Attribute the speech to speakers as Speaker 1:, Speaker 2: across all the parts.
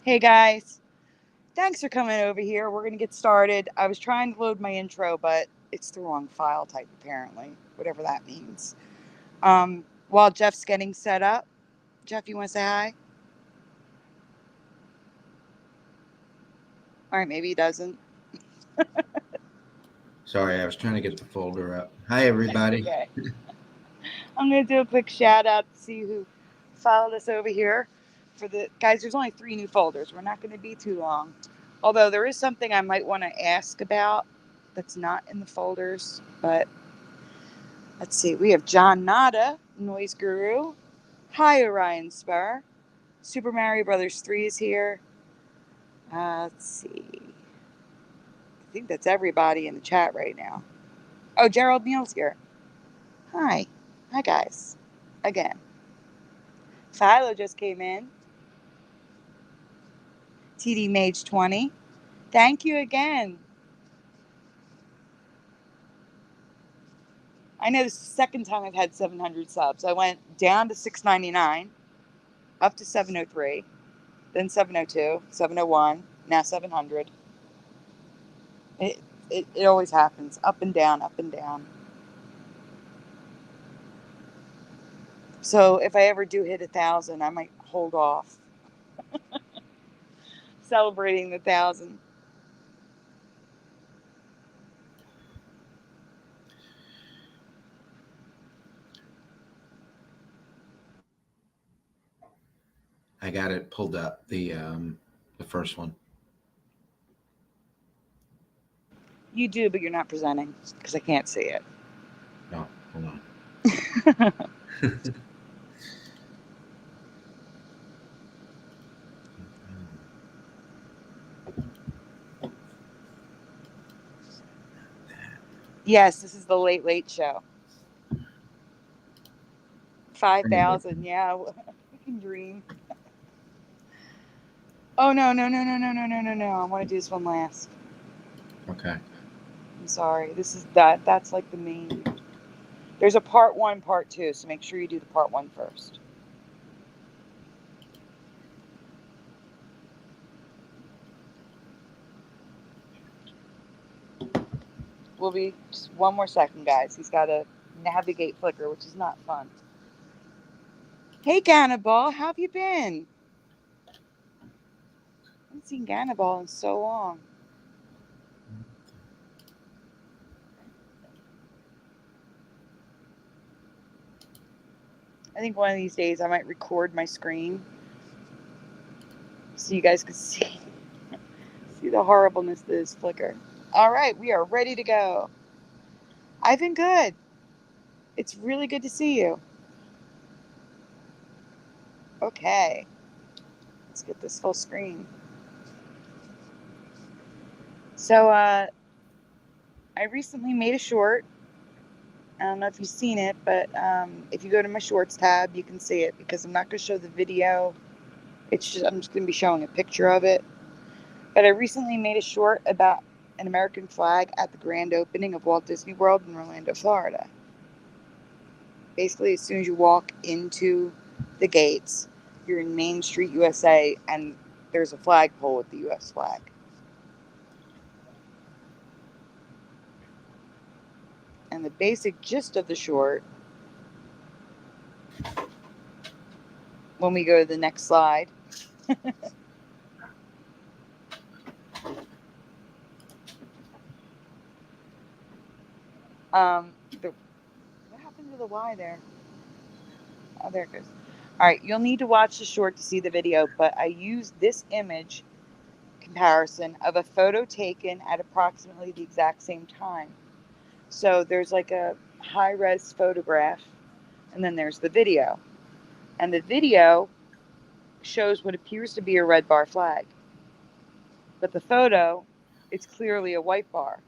Speaker 1: Hey guys, thanks for coming over here. We're going to get started. I was trying to load my intro, but it's the wrong file type apparently, whatever that means. While Jeff's getting set up, Jeff, you want to say hi? All right, maybe he doesn't.
Speaker 2: Sorry, I was trying to get the folder up. Hi, everybody.
Speaker 1: Okay. I'm going to do a quick shout out to see who followed us over here. For the guys, there's only 3 new folders. We're not going to be too long. Although there is something I might want to ask about that's not in the folders, but let's see. We have John Nada, Noise Guru. Hi, Orion Spur. Super Mario Brothers 3 is here. Let's see. I think that's everybody in the chat right now. Oh, Gerald Neal's here. Hi. Hi, guys. Again. Philo just came in. TD Mage 20. Thank you again. I know this is the second time I've had 700 subs. I went down to 699, up to 703, then 702, 701, now 700. It always happens. Up and down, up and down. So if I ever do hit 1,000, I might hold off celebrating the 1,000.
Speaker 2: I got it pulled up, the first one.
Speaker 1: You do, but you're not presenting because I can't see it.
Speaker 2: No, hold on.
Speaker 1: Yes, this is the Late Late Show. 5,000, yeah, we can dream. Oh, no. I want to do this one last.
Speaker 2: Okay.
Speaker 1: I'm sorry. That's like the main. There's a part 1, part 2, so make sure you do the part 1 first. We'll be just one more second, guys. He's got to navigate Flickr, which is not fun. Hey, Gannibal, how have you been? I haven't seen Gannibal in so long. I think one of these days I might record my screen so you guys can see the horribleness of this Flickr. All right, we are ready to go. I've been good. It's really good to see you. Okay. Let's get this full screen. So, I recently made a short. I don't know if you've seen it, but if you go to my shorts tab, you can see it because I'm not going to show the video. I'm just going to be showing a picture of it. But I recently made a short about an American flag at the grand opening of Walt Disney World in Orlando, Florida. Basically, as soon as you walk into the gates, you're in Main Street, USA, and there's a flagpole with the U.S. flag. And the basic gist of the short, when we go to the next slide, what happened to the Y there? Oh, there it goes. All right, you'll need to watch the short to see the video, but I used this image comparison of a photo taken at approximately the exact same time. So there's like a high-res photograph, and then there's the video. And the video shows what appears to be a red bar flag. But the photo, it's clearly a white bar.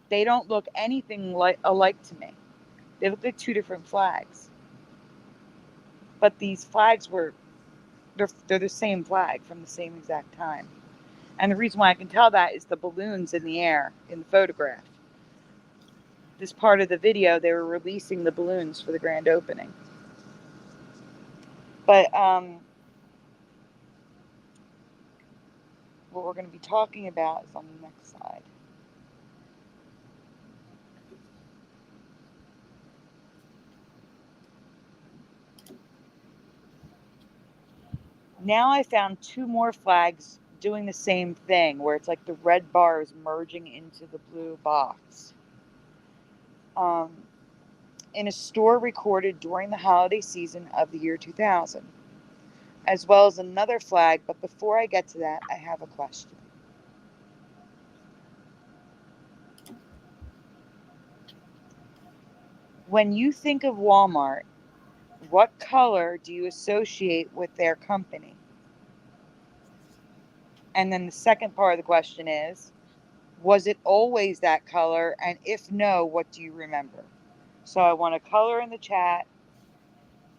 Speaker 1: They don't look anything alike to me. They look like 2 different flags. But these flags they're the same flag from the same exact time. And the reason why I can tell that is the balloons in the air in the photograph. This part of the video, they were releasing the balloons for the grand opening. But what we're going to be talking about is on the next slide. Now I found two more flags doing the same thing, where it's like the red bar is merging into the blue box. In a store recorded during the holiday season of the year 2000, as well as another flag. But before I get to that, I have a question. When you think of Walmart, what color do you associate with their company? And then the second part of the question is, was it always that color? And if no, what do you remember? So I want a color in the chat,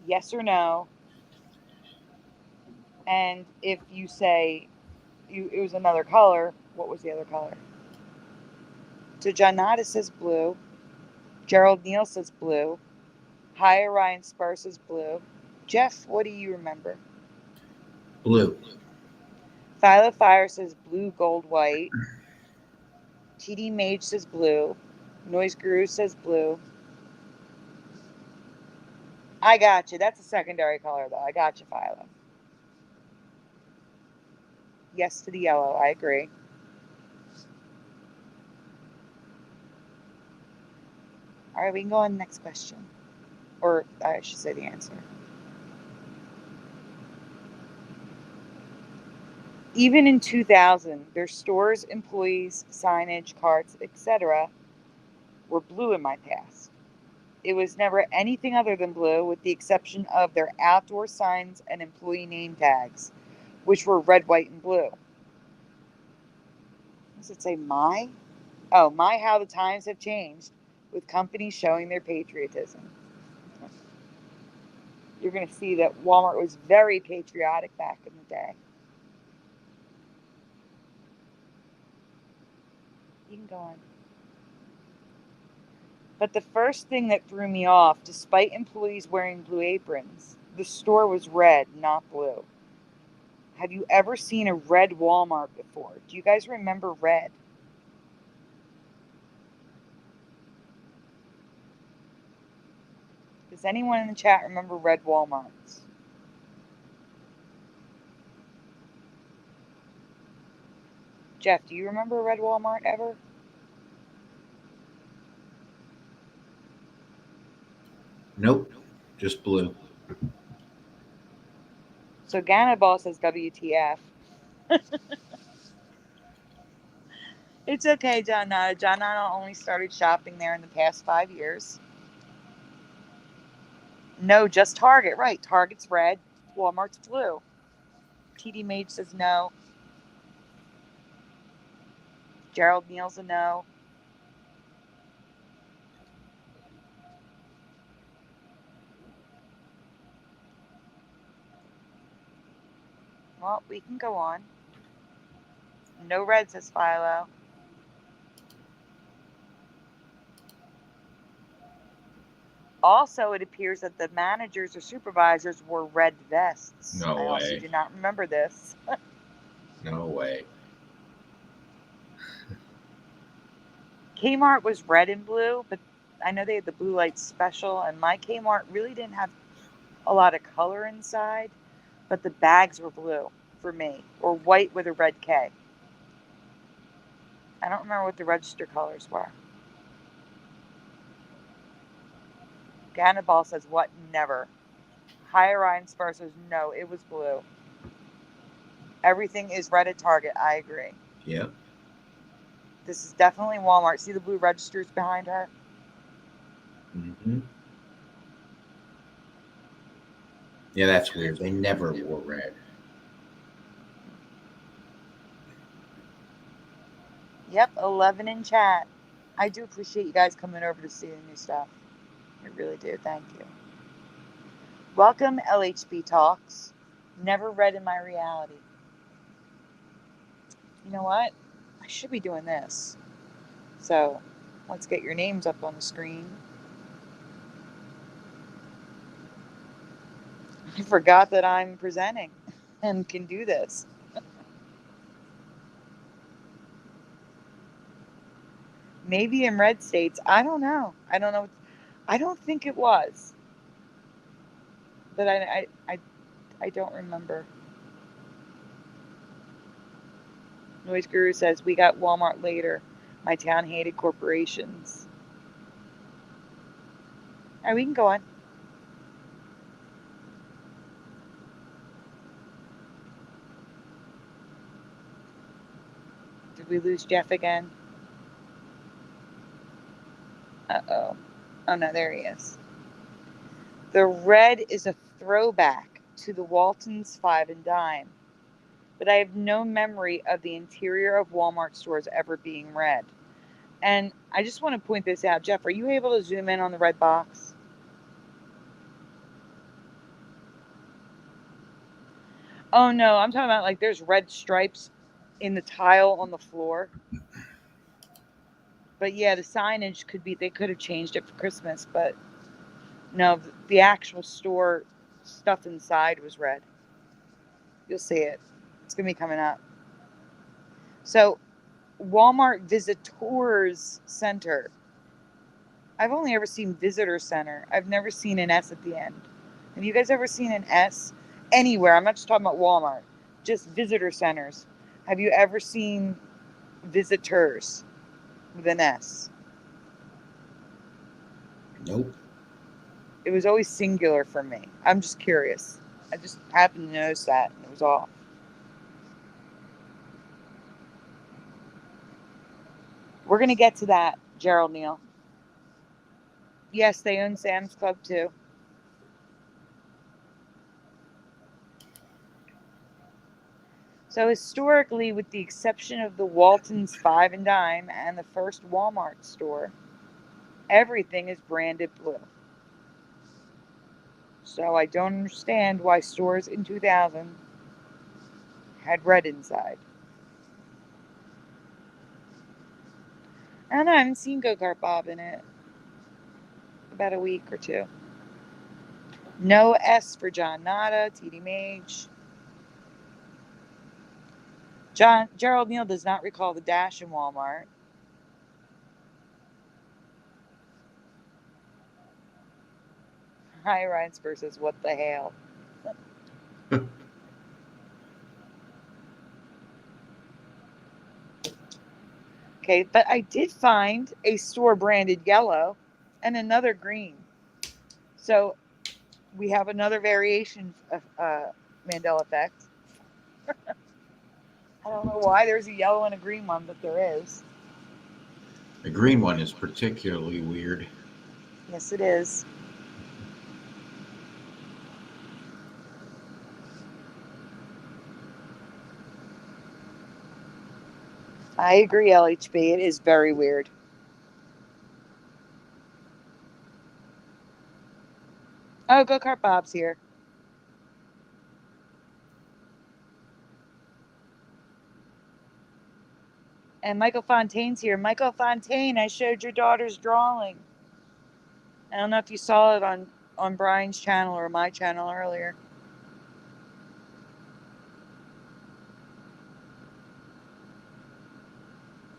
Speaker 1: yes or no. And if you say it was another color, what was the other color? So John Nada says blue. Gerald Neal says blue. Hi Orion Spur says blue. Jeff, what do you remember?
Speaker 2: Blue.
Speaker 1: Philo Fire says blue, gold, white. TD Mage says blue. Noise Guru says blue. I got you. That's a secondary color, though. I got you, Philo. Yes to the yellow. I agree. All right, we can go on to the next question. Or I should say the answer. Even in 2000, their stores, employees, signage, carts, etc. were blue in my past. It was never anything other than blue, with the exception of their outdoor signs and employee name tags, which were red, white, and blue. Does it say my? Oh, my, how the times have changed, with companies showing their patriotism. You're going to see that Walmart was very patriotic back in the day. You can go on. But the first thing that threw me off, despite employees wearing blue aprons, the store was red, not blue. Have you ever seen a red Walmart before? Do you guys remember red? Does anyone in the chat remember red Walmarts? Jeff, do you remember a red Walmart ever?
Speaker 2: Nope. Just blue.
Speaker 1: So Ganaball says WTF. It's okay, John Nada. John Nada only started shopping there in the past 5 years. No, just Target. Right. Target's red. Walmart's blue. TD Mage says no. Gerald Neal's a no. Well, we can go on. No red, says Philo. Also, it appears that the managers or supervisors wore red vests.
Speaker 2: No
Speaker 1: I also
Speaker 2: way.
Speaker 1: do not remember this.
Speaker 2: No way.
Speaker 1: Kmart was red and blue, but I know they had the blue light special, and my Kmart really didn't have a lot of color inside, but the bags were blue for me, or white with a red K. I don't remember what the register colors were. Gannibal says, what? Never. Hi Orion Spur says, no, it was blue. Everything is red at Target. I agree.
Speaker 2: Yep.
Speaker 1: This is definitely Walmart. See the blue registers behind her?
Speaker 2: Mm-hmm. Yeah, that's weird. They never wore red.
Speaker 1: Yep, 11 in chat. I do appreciate you guys coming over to see the new stuff. I really do. Thank you. Welcome, LHB Talks. Never read in my reality. You know what? I should be doing this. So let's get your names up on the screen. I forgot that I'm presenting and can do this. Maybe in red states. I don't know. I don't know. I don't think it was. But I don't remember. Noise Guru says, we got Walmart later. My town hated corporations. All right, we can go on. Did we lose Jeff again? Uh-oh. Oh, no, there he is. The red is a throwback to the Waltons 5 and Dime, but I have no memory of the interior of Walmart stores ever being red. And I just want to point this out. Jeff, are you able to zoom in on the red box? Oh, no, I'm talking about like there's red stripes in the tile on the floor. But yeah, the signage could be, they could have changed it for Christmas, but no, the actual store stuff inside was red. You'll see it. It's going to be coming up. So, Walmart Visitors Center. I've only ever seen Visitor Center. I've never seen an S at the end. Have you guys ever seen an S anywhere? I'm not just talking about Walmart, just visitor centers. Have you ever seen visitors with an S?
Speaker 2: Nope.
Speaker 1: It was always singular for me. I'm just curious. I just happened to notice that, and it was off. We're going to get to that, Gerald Neal. Yes, they own Sam's Club too. So historically, with the exception of the Waltons 5 and Dime and the first Walmart store, everything is branded blue. So I don't understand why stores in 2000 had red inside. I don't know, I haven't seen Go-Kart Bob in it. About a week or two. No S for John Nada, TD Mage. Gerald Neal does not recall the dash in Walmart. Hi, Ryan Spur says, what the hell? Okay, but I did find a store branded yellow and another green. So we have another variation of Mandela Effect. I don't know why there's a yellow and a green one, but there is.
Speaker 2: The green one is particularly weird.
Speaker 1: Yes, it is. I agree, LHB. It is very weird. Oh, Go-Kart Bob's here. And Michael Fontaine's here. Michael Fontaine, I showed your daughter's drawing. I don't know if you saw it on Brian's channel or my channel earlier.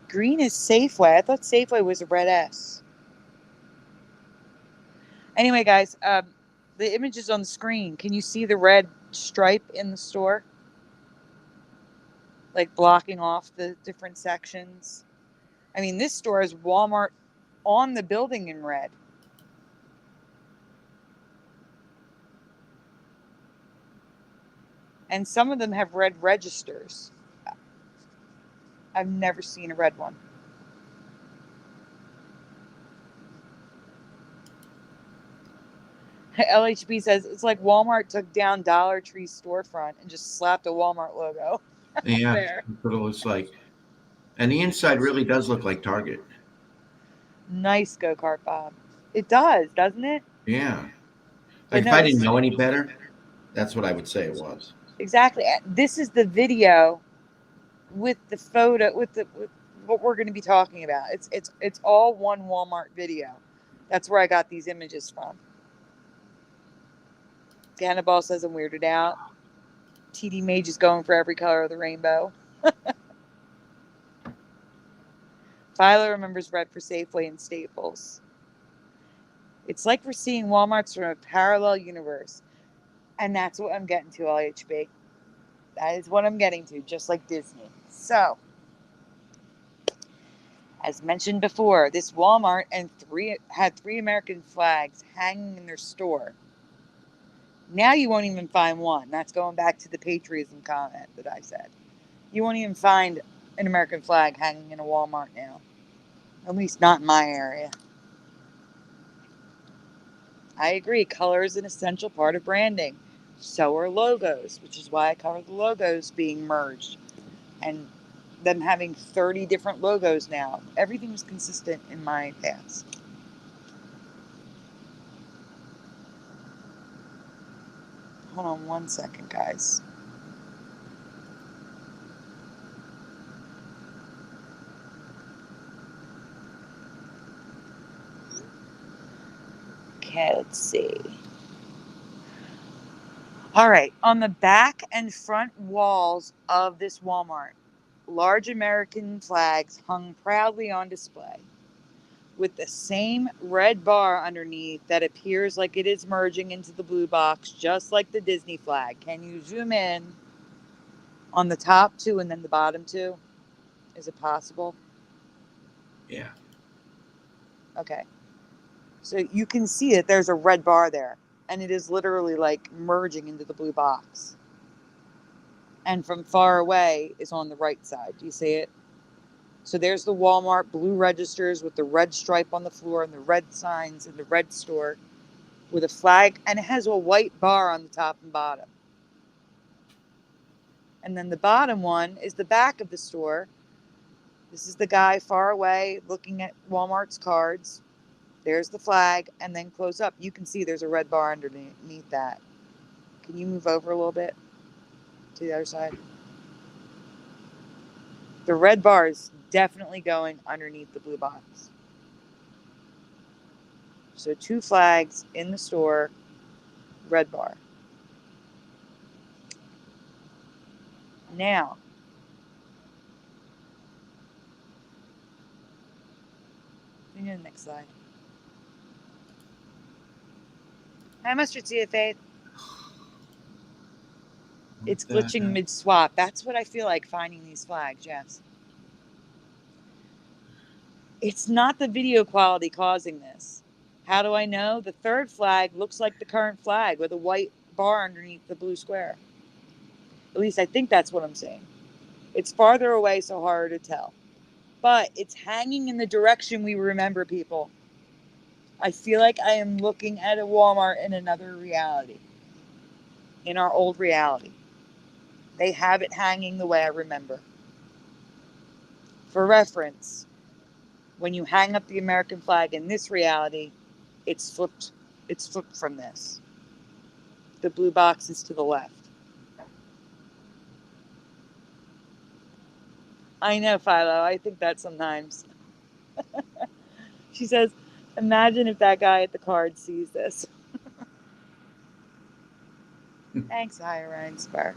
Speaker 1: Green is Safeway. I thought Safeway was a red S. Anyway, guys, the image is on the screen. Can you see the red stripe in the store? Like blocking off the different sections. I mean, this store has Walmart on the building in red. And some of them have red registers. I've never seen a red one. LHB says it's like Walmart took down Dollar Tree's storefront and just slapped a Walmart logo.
Speaker 2: Yeah,
Speaker 1: There.
Speaker 2: that's what it looks like. And the inside really does look like Target.
Speaker 1: Nice Go-Kart Bob. It does, doesn't it?
Speaker 2: Yeah.
Speaker 1: But
Speaker 2: Like,
Speaker 1: no,
Speaker 2: if I didn't know any better, that's what I would say it was.
Speaker 1: exactly. This is the video with the photo with what we're going to be talking about. It's all one Walmart video. That's where I got these images from. Cannonball says I'm weirded out. TD Mage is going for every color of the rainbow. Philo remembers red for Safeway and Staples. It's like we're seeing Walmarts from a parallel universe. And that's what I'm getting to, LHB. That is what I'm getting to, just like Disney. So, as mentioned before, this Walmart had three American flags hanging in their store. Now you won't even find one. That's going back to the patriotism comment that I said. You won't even find an American flag hanging in a Walmart now. At least not in my area. I agree. Color is an essential part of branding. So are logos, which is why I cover the logos being merged and them having 30 different logos now. Everything was consistent in my past. Hold on one second, guys. Okay, let's see. All right, on the back and front walls of this Walmart, large American flags hung proudly on display with the same red bar underneath that appears like it is merging into the blue box, just like the Disney flag. Can you zoom in on the top two and then the bottom two? Is it possible?
Speaker 2: Yeah.
Speaker 1: Okay. So you can see it. There's a red bar there, and it is literally like merging into the blue box. And from far away is on the right side. Do you see it? So there's the Walmart blue registers with the red stripe on the floor and the red signs in the red store with a flag, and it has a white bar on the top and bottom. And then the bottom one is the back of the store. This is the guy far away looking at Walmart's cards. There's the flag, and then close up. You can see there's a red bar underneath that. Can you move over a little bit to the other side? The red bar is definitely going underneath the blue box. So 2 flags in the store, red bar. Now, go to the next slide. Hi, Mustard Seed of Faith. It's glitching mid-swap. That's what I feel like finding these flags, yes. It's not the video quality causing this. How do I know? The third flag looks like the current flag with a white bar underneath the blue square. At least I think that's what I'm saying. It's farther away, so harder to tell. But it's hanging in the direction we remember, people. I feel like I am looking at a Walmart in another reality. In our old reality. They have it hanging the way I remember. For reference, when you hang up the American flag in this reality, it's flipped from this. The blue box is to the left. I know, Philo. I think that sometimes. She says, imagine if that guy at the card sees this. Thanks, Ryan Spar.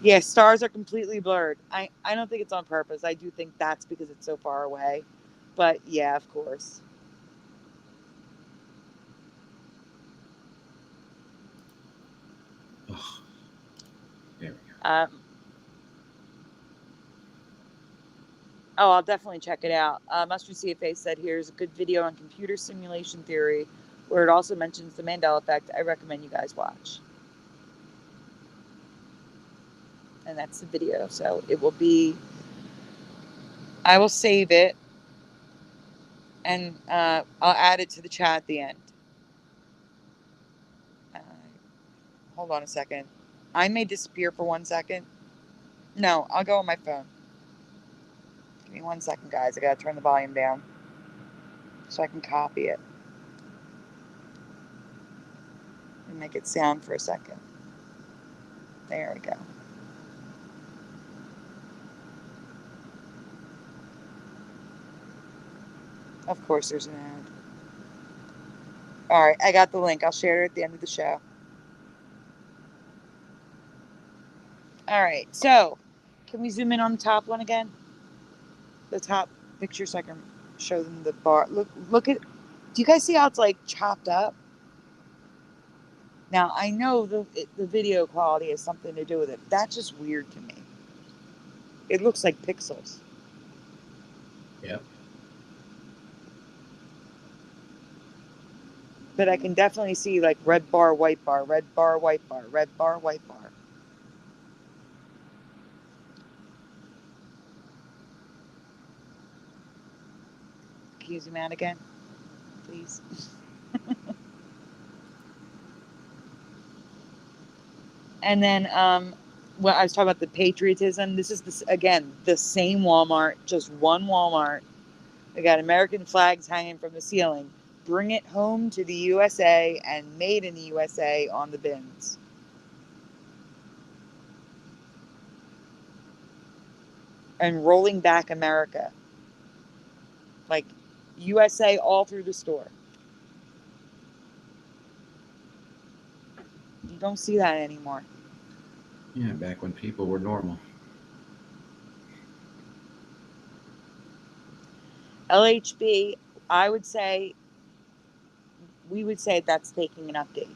Speaker 1: Yeah, stars are completely blurred. I don't think it's on purpose. I do think that's because it's so far away. But yeah, of course.
Speaker 2: Oh, there we go.
Speaker 1: I'll definitely check it out. Mustard CFA said, here's a good video on computer simulation theory where it also mentions the Mandela Effect. I recommend you guys watch. And that's the video. So it will be, I will save it and I'll add it to the chat at the end. Hold on a second. I may disappear for 1 second. No, I'll go on my phone. Give me 1 second, guys. I gotta turn the volume down so I can copy it and make it sound for a second. There we go. Of course, there's an ad. All right, I got the link. I'll share it at the end of the show. All right, so Can we zoom in on the top one again? The top picture so I can show them the bar. Look at, do you guys see how it's like chopped up? Now, I know the video quality has something to do with it. That's just weird to me. It looks like pixels.
Speaker 2: Yep.
Speaker 1: But I can definitely see like red bar, white bar, red bar, white bar, red bar, white bar. Can you zoom out again, please? And then, well, I was talking about the patriotism. This is again the same Walmart, just one Walmart. They got American flags hanging from the ceiling. Bring it home to the USA and made in the USA on the bins. And rolling back America. Like USA all through the store. You don't see that anymore.
Speaker 2: Yeah, back when people were normal.
Speaker 1: LHB, we would say that's taking an update.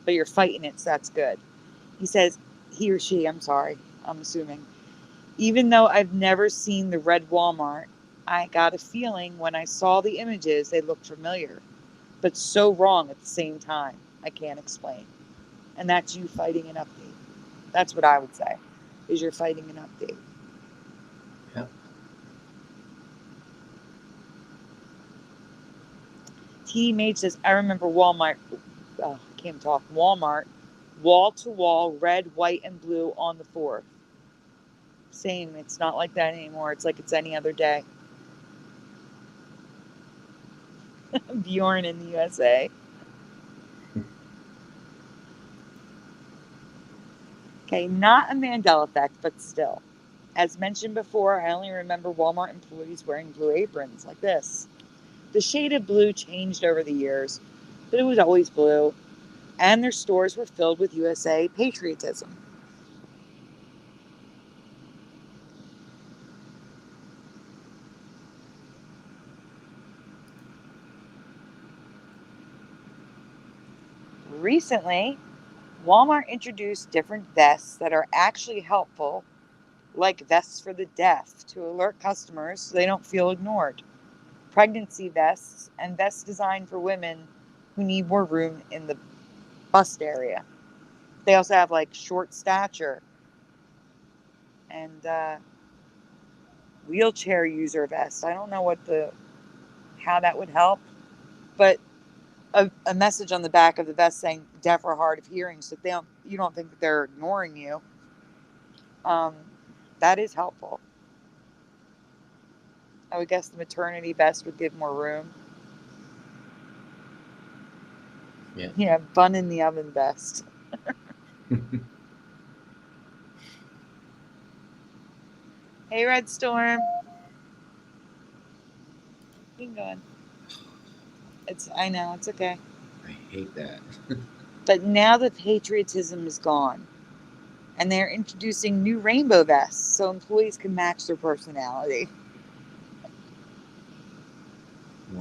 Speaker 1: But you're fighting it, so that's good. He says, he or she, I'm sorry, I'm assuming. Even though I've never seen the red Walmart, I got a feeling when I saw the images, they looked familiar, but so wrong at the same time. I can't explain. And that's you fighting an update. That's what I would say, is you're fighting an update.
Speaker 2: Yep.
Speaker 1: T Mage says, I remember Walmart, Walmart, wall to wall, red, white, and blue on the 4th. Same, it's not like that anymore. It's like it's any other day. Bjorn in the USA. Okay, not a Mandela effect, but still. As mentioned before, I only remember Walmart employees wearing blue aprons like this. The shade of blue changed over the years, but it was always blue, and their stores were filled with USA patriotism. Recently, Walmart introduced different vests that are actually helpful, like vests for the deaf, to alert customers so they don't feel ignored. Pregnancy vests and vests designed for women who need more room in the bust area. They also have like short stature and wheelchair user vest. I don't know how that would help, but a message on the back of the vest saying deaf or hard of hearing, so you don't think that they're ignoring you. That is helpful. I would guess the maternity vest would give more room.
Speaker 2: Yeah.
Speaker 1: Yeah, bun in the oven vest. Hey, Red Storm. Keep going. I know, it's okay.
Speaker 2: I hate that.
Speaker 1: But now the patriotism is gone. And they're introducing new rainbow vests so employees can match their personality.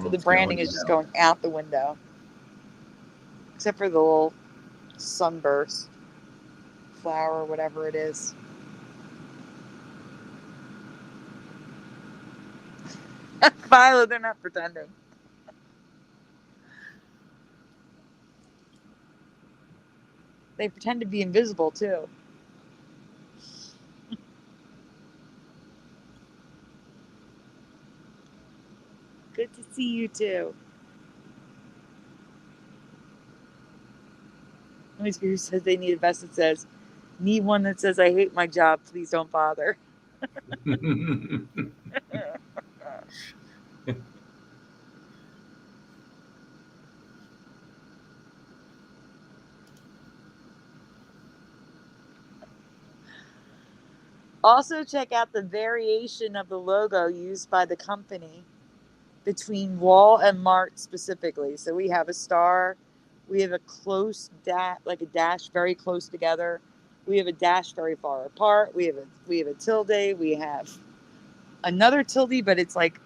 Speaker 1: So the branding is just going out the window. Except for the little sunburst flower or whatever it is. Violet, they're not pretending. They pretend to be invisible too. Good to see you too. Let me see who says they need a vest that says, need one that says, I hate my job, please don't bother. Also, check out the variation of the logo used by the company between Wall and Mart specifically. So we have a star, we have a close like a dash very close together, We have a dash very far apart. We have a tilde. We have another tilde, but it's like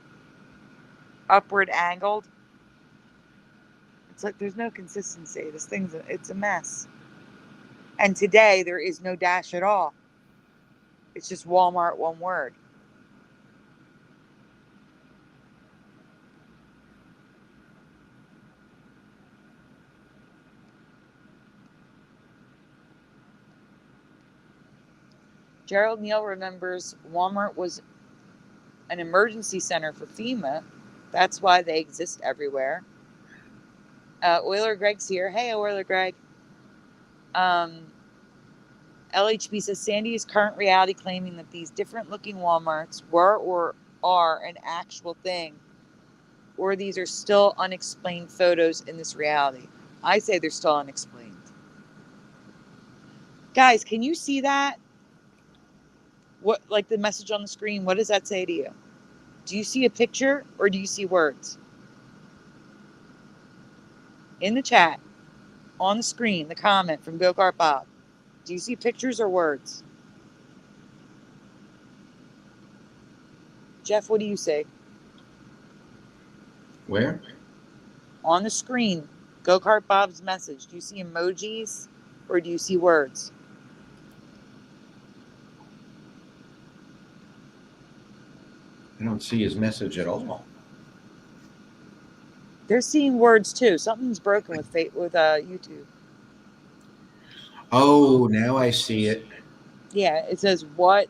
Speaker 1: upward angled. It's like there's no consistency. This thing's it's a mess. And today there is no dash at all. It's just Walmart, one word. Gerald Neal remembers Walmart was an emergency center for FEMA. That's why they exist everywhere. Oiler Greg's here. Hey, Oiler Greg. LHB says Sandy is current reality claiming that these different looking Walmarts were or are an actual thing, or these are still unexplained photos in this reality. I say they're still unexplained. Guys, can you see that? What, like the message on the screen, what does that say to you? Do you see a picture or do you see words? In the chat, on the screen, the comment from Go Kart Bob. Do you see pictures or words? Jeff, what do you say?
Speaker 2: Where?
Speaker 1: On the screen, Go Kart Bob's message. Do you see emojis or do you see words?
Speaker 2: I don't see his message at all.
Speaker 1: They're seeing words too. Something's broken with YouTube.
Speaker 2: Oh, now I see it.
Speaker 1: Yeah, it says what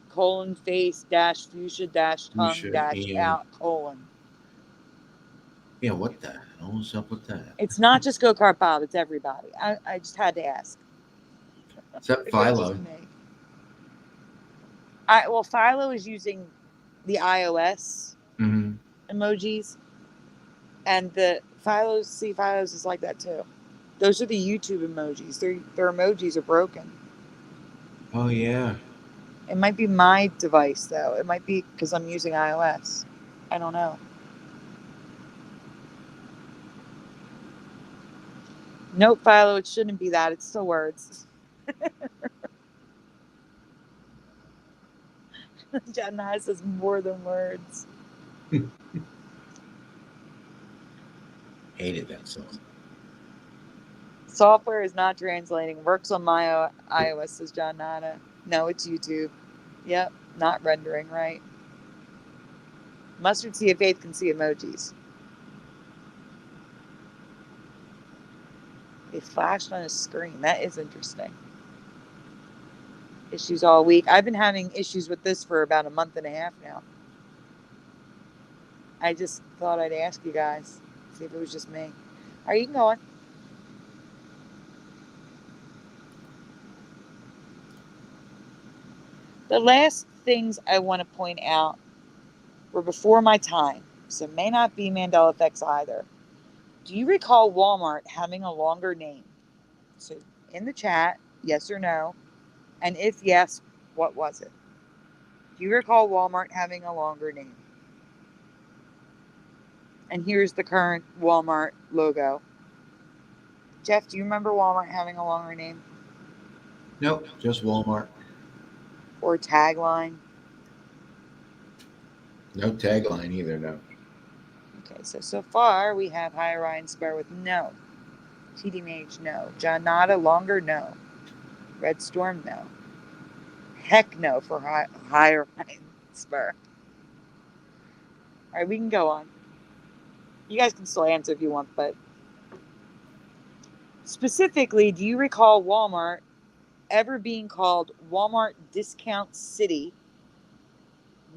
Speaker 1: :face dash fuchsia dash tongue
Speaker 2: Fuchsia,
Speaker 1: dash
Speaker 2: yeah.
Speaker 1: out colon.
Speaker 2: Yeah, what the hell is up with that?
Speaker 1: It's not just Go Kart Bob, it's everybody. I just had to ask.
Speaker 2: Except Philo.
Speaker 1: Well, Philo is using the iOS emojis, and the Philo's is like that too. Those are the YouTube emojis. Their emojis are broken.
Speaker 2: Oh yeah.
Speaker 1: It might be my device though. It might be because I'm using iOS. I don't know. Nope, Philo, it shouldn't be that. It's still words. John Nye says more than words.
Speaker 2: Hated that song.
Speaker 1: Software is not translating. Works on my iOS, says John Nada. No, it's YouTube. Yep, not rendering, right? Mustard Sea of Faith can see emojis. They flashed on his screen. That is interesting. Issues all week. I've been having issues with this for about a month and a half now. I just thought I'd ask you guys, see if it was just me. Are you going? The last things I want to point out were before my time, so it may not be Mandela effects either. Do you recall Walmart having a longer name? So in the chat, yes or no, and if yes, what was it? Do you recall Walmart having a longer name? And here's the current Walmart logo. Jeff, do you remember Walmart having a longer name?
Speaker 2: Nope, just Walmart.
Speaker 1: Or tagline?
Speaker 2: No tagline either, no.
Speaker 1: Okay, so far we have High Orion Spur with no. TD Mage, no. John Nada, longer, no. Red Storm, no. Heck no for High Orion Spur. All right, we can go on. You guys can still answer if you want, but specifically, do you recall Walmart ever being called Walmart Discount City,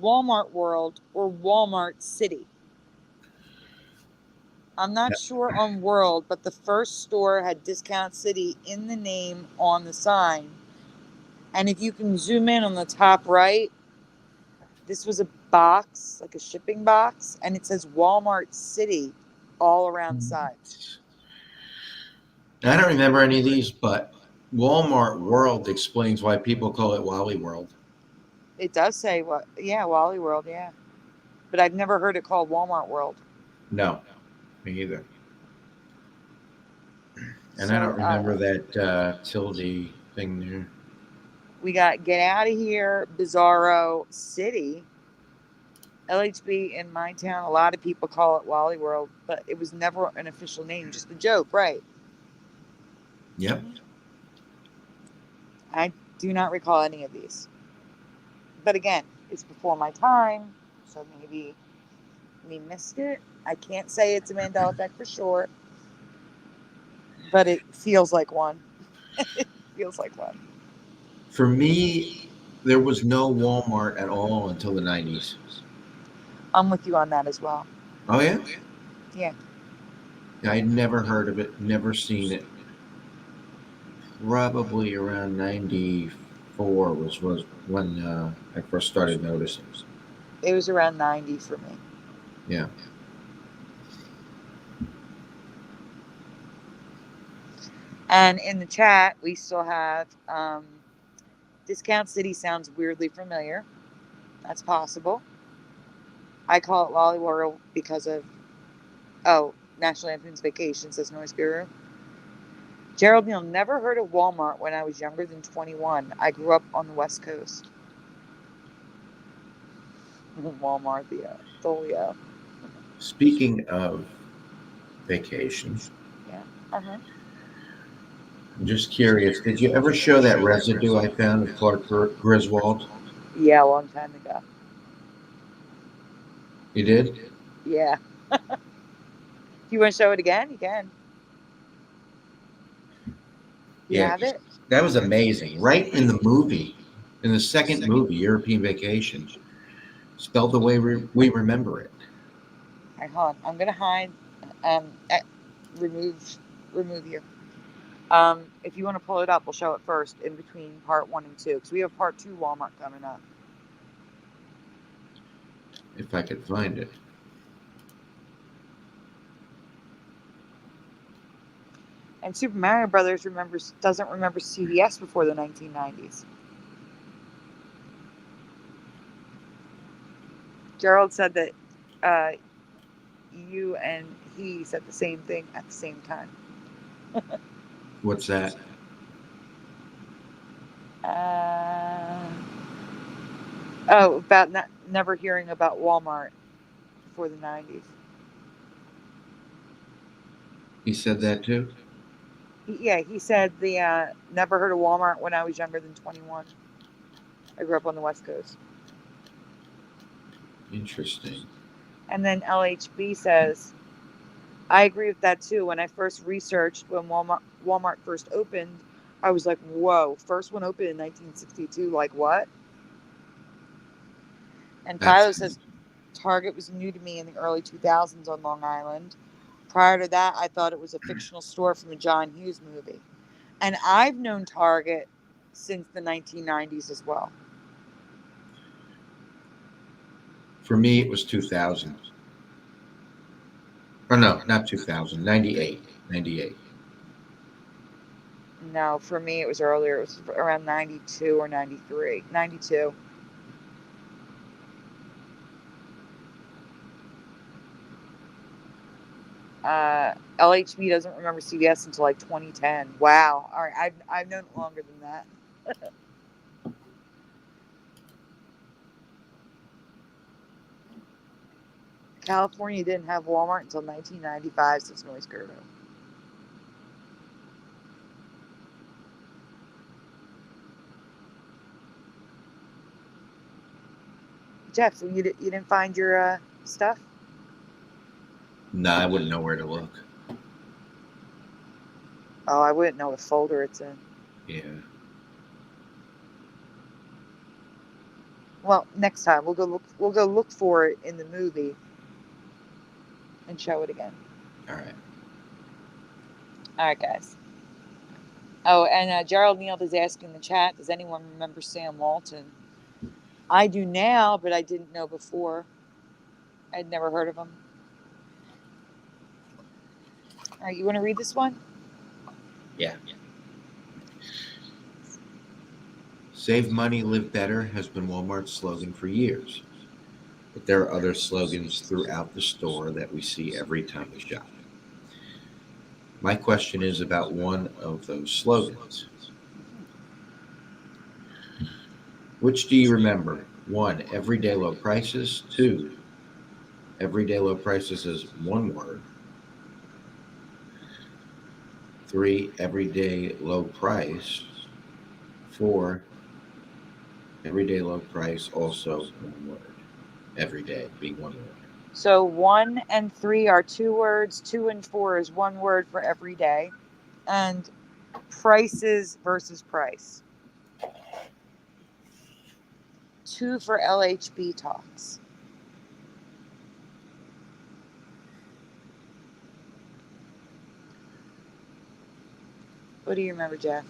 Speaker 1: Walmart World, or Walmart City? I'm not sure on World, but the first store had Discount City in the name on the sign. And if you can zoom in on the top right, this was a box, like a shipping box, and it says Walmart City all around the sides.
Speaker 2: I don't remember any of these, but Walmart World explains why people call it Wally World.
Speaker 1: It does say what? Yeah, Wally World, yeah. But I've never heard it called Walmart World.
Speaker 2: No, me either. And
Speaker 1: So,
Speaker 2: I don't remember that tilde thing there.
Speaker 1: We got Get Out of Here, Bizarro City, LHB in my town. A lot of people call it Wally World, but it was never an official name, just a joke, right?
Speaker 2: Yep.
Speaker 1: I do not recall any of these. But again, it's before my time, so maybe we missed it. I can't say it's a Mandela Effect for sure, but it feels like one. It feels like one.
Speaker 2: For me, there was no Walmart at all until the 90s.
Speaker 1: I'm with you on that as well.
Speaker 2: Oh, yeah?
Speaker 1: Yeah.
Speaker 2: I'd never heard of it, never seen it. Probably around 94 was when I first started noticing.
Speaker 1: It was around 90 for me.
Speaker 2: Yeah.
Speaker 1: And in the chat, we still have Discount City sounds weirdly familiar. That's possible. I call it Wally World because of, National Lampoon's Vacation, says Noise Guru. Gerald Neal, never heard of Walmart when I was younger than 21. I grew up on the West Coast. Walmart, the Leo.
Speaker 2: Speaking of vacations,
Speaker 1: Yeah. Uh-huh.
Speaker 2: I'm just curious, did you ever show that residue I found of Clark Griswold?
Speaker 1: Yeah, a long time ago.
Speaker 2: You did?
Speaker 1: Yeah. Do you want to show it again? You can. You
Speaker 2: Yeah,
Speaker 1: have it?
Speaker 2: that was amazing. Right in the movie, in the second movie, European Vacation, spelled the way we remember it.
Speaker 1: All right, hold on. I'm gonna hide. Um, eh, remove, remove you. If you want to pull it up, we'll show it first in between part 1 and 2 because we have part 2 Walmart coming up.
Speaker 2: If I could find it.
Speaker 1: And Super Mario Brothers doesn't remember CVS before the 1990s. Gerald said that you and he said the same thing at the same time.
Speaker 2: What's that?
Speaker 1: About never hearing about Walmart before the 90s.
Speaker 2: He said that too?
Speaker 1: He said the never heard of Walmart when I was younger than 21. I grew up on the West Coast.
Speaker 2: Interesting.
Speaker 1: And then LHB says, I agree with that too. When I first researched when Walmart first opened, I was like, whoa, first one opened in 1962. Like what? And Philo says, Target was new to me in the early 2000s on Long Island. Prior to that, I thought it was a fictional store from a John Hughes movie. And I've known Target since the 1990s as well.
Speaker 2: For me, it was 2000. Or no, not 2000, 98. 98.
Speaker 1: No, for me, it was earlier. It was around 92 or 93. 92. LHB doesn't remember CVS until like 2010. Wow. All right. I've known it longer than that. California didn't have Walmart until 1995, says Noise Guru. Jeff, so you didn't find your stuff?
Speaker 2: No, I wouldn't know where to look.
Speaker 1: Oh, I wouldn't know what folder it's in.
Speaker 2: Yeah.
Speaker 1: Well, next time we'll go look for it in the movie and show it again.
Speaker 2: All right.
Speaker 1: All right, guys. Oh, and Gerald Neal is asking in the chat, does anyone remember Sam Walton? I do now, but I didn't know before. I'd never heard of him. All right, you want to read this one?
Speaker 2: Yeah. Save money, live better has been Walmart's slogan for years. But there are other slogans throughout the store that we see every time we shop. My question is about one of those slogans. Which do you remember? 1, everyday low prices. 2, everyday low prices is one word. 3, everyday low price. 4, everyday low price, also one word. Everyday being one word.
Speaker 1: So 1 and 3 are 2 words. 2 and 4 is 1 word for every day. And prices versus price. 2 for LHB talks. What do you remember, Jeff?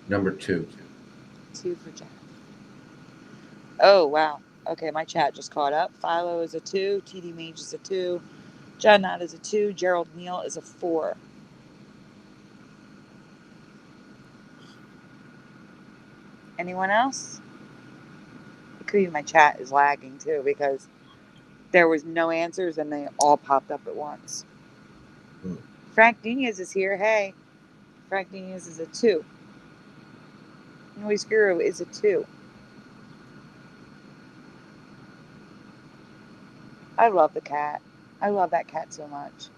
Speaker 2: Number 2.
Speaker 1: 2 for Jeff. Oh, wow. Okay, my chat just caught up. Philo is a 2. TD Mage is a 2. John Knott is a 2. Gerald Neal is a 4. Anyone else? It could be my chat is lagging too because there was no answers and they all popped up at once. Frank Nunez is here. Hey. Frank Nunez is a 2. Noise Guru is a 2. I love the cat. I love that cat so much.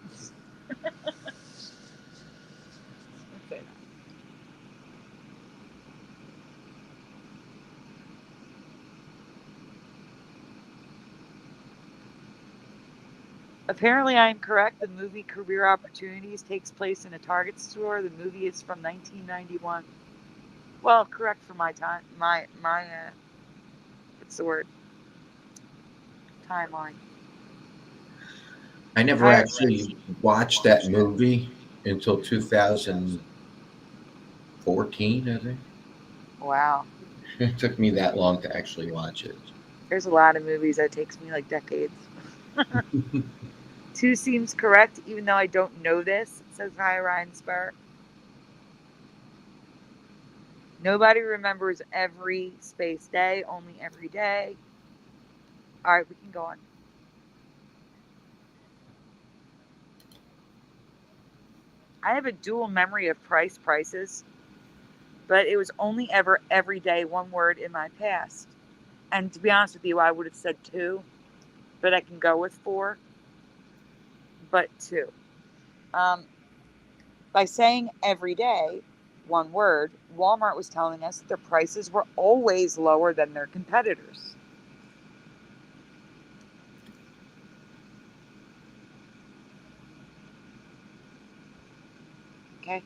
Speaker 1: Apparently, I am correct. The movie Career Opportunities takes place in a Target store. The movie is from 1991. Well, correct for my time. My what's the word? Timeline.
Speaker 2: I never actually watched that movie until 2014, I think.
Speaker 1: Wow.
Speaker 2: It took me that long to actually watch it.
Speaker 1: There's a lot of movies that takes me like decades. 2 seems correct, even though I don't know this, says Hi Ryan Spur. Nobody remembers every space day, only every day. All right, we can go on. I have a dual memory of prices, but it was only ever every day, one word in my past. And to be honest with you, I would have said 2, but I can go with 4, but 2. By saying every day, one word, Walmart was telling us that their prices were always lower than their competitors. Okay.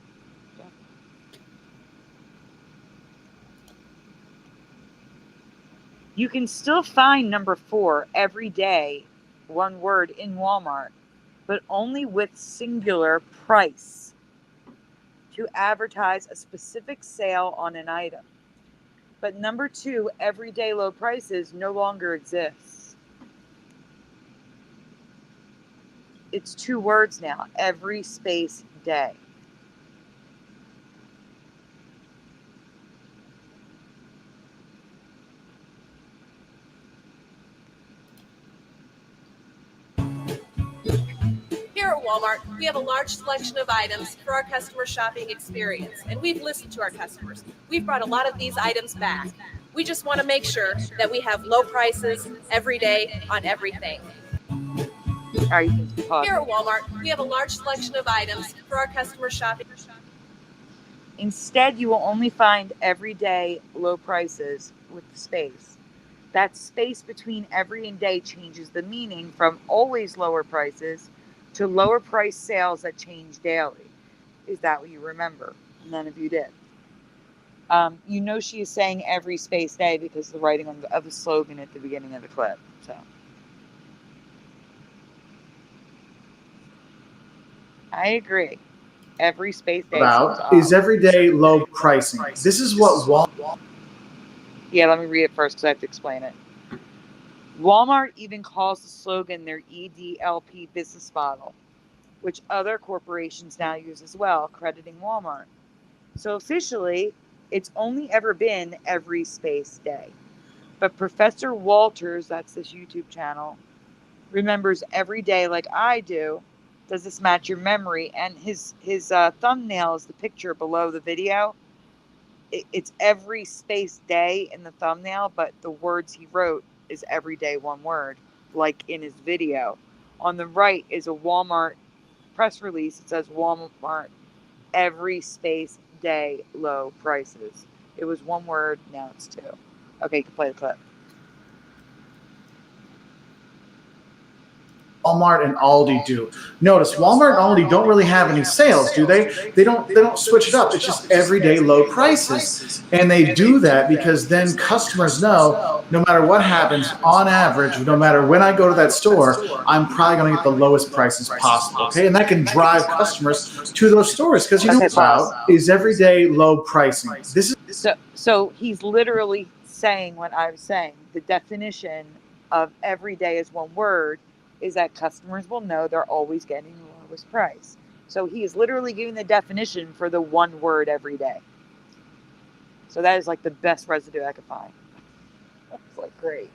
Speaker 1: You can still find number 4 every day, one word in Walmart, but only with singular price to advertise a specific sale on an item. But number 2, everyday low prices, no longer exists. It's 2 words now, every space day.
Speaker 3: Here at Walmart, we have a large selection of items for our customer shopping experience, and we've listened to our customers. We've brought a lot of these items back. We just want to make sure that we have low prices every day on everything.
Speaker 1: Here
Speaker 3: at Walmart, we have a large selection of items for our customer shopping.
Speaker 1: Instead, you will only find everyday low prices with space. That space between every and day changes the meaning from always lower prices to lower price sales that change daily. Is that what you remember? None of you did. You know she is saying every space day because of the writing of the slogan at the beginning of the clip. So I agree. Every space day.
Speaker 4: About is everyday low pricing. This is what Walmart.
Speaker 1: Yeah, let me read it first because I have to explain it. Walmart even calls the slogan their EDLP business model, which other corporations now use as well, crediting Walmart. So officially, it's only ever been every space day. But Professor Walters, that's this YouTube channel, remembers every day like I do. Does this match your memory? And his thumbnail is the picture below the video. it's every space day in the thumbnail, but the words he wrote is every day one word, like in his video. On the right is a Walmart press release. It says Walmart every space day low prices. It was one word, now it's two. Okay, you can play the clip.
Speaker 4: Walmart and Aldi do. Notice Walmart and Aldi don't really have any sales, do they? They don't switch it up. It's just everyday low prices. And they do that because then customers know no matter what happens, on average, no matter when I go to that store, I'm probably going to get the lowest prices possible. Okay, and that can drive customers to those stores because you know what's about is everyday low pricing. This is
Speaker 1: so he's literally saying what I was saying. The definition of every day is one word is that customers will know they're always getting the lowest price. So he is literally giving the definition for the one word every day. So that is like the best residue I could find. It's like great.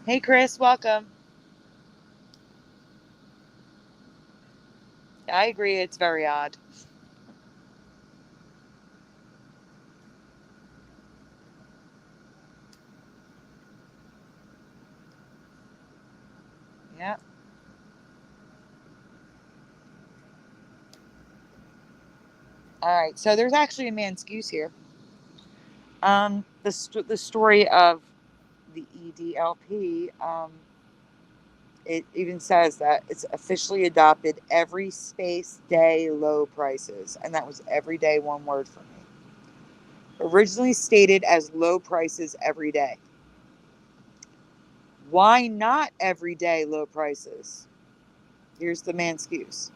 Speaker 1: Hey Chris, welcome. I agree, it's very odd. Yeah. All right, so there's actually a Manscuse here. The story of the EDLP, it even says that it's officially adopted every space day low prices, and that was every day one word for me. Originally stated as low prices every day. Why not every day low prices? Here's the Manscuse.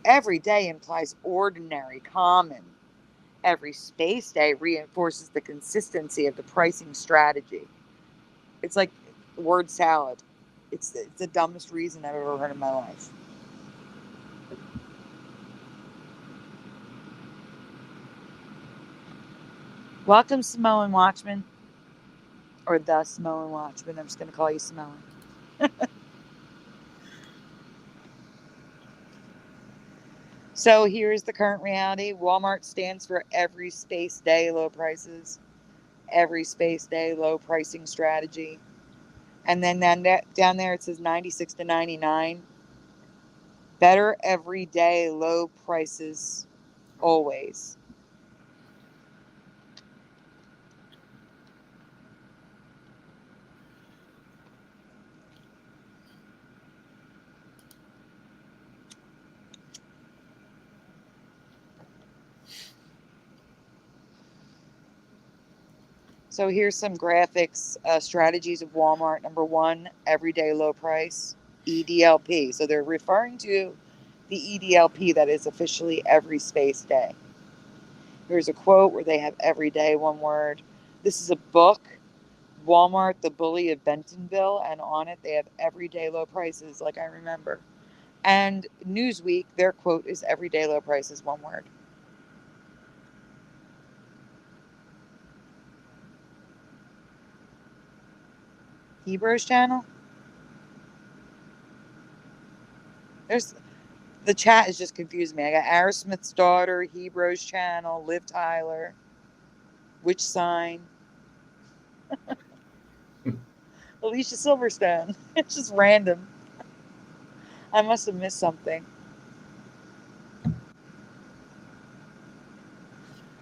Speaker 1: Every day implies ordinary, common. Every space day reinforces the consistency of the pricing strategy. It's like word salad. It's the dumbest reason I've ever heard in my life. Welcome, Samoan Watchman. Or the Samoan Watchman. I'm just going to call you Samoan. So here's the current reality. Walmart stands for every space day low prices. Every space day low pricing strategy. And then down there it says 96 to 99. Better every day low prices always. So here's some graphics, strategies of Walmart. Number one, everyday low price, EDLP. So they're referring to the EDLP that is officially every space day. Here's a quote where they have every day one word. This is a book, Walmart, the Bully of Bentonville, and on it they have everyday low prices, like I remember. And Newsweek, their quote is everyday low prices, one word. Hebrews channel? The chat is just confusing me. I got Aerosmith's daughter, Hebrews channel, Liv Tyler, Which Sign, Alicia Silverstone. It's just random. I must have missed something.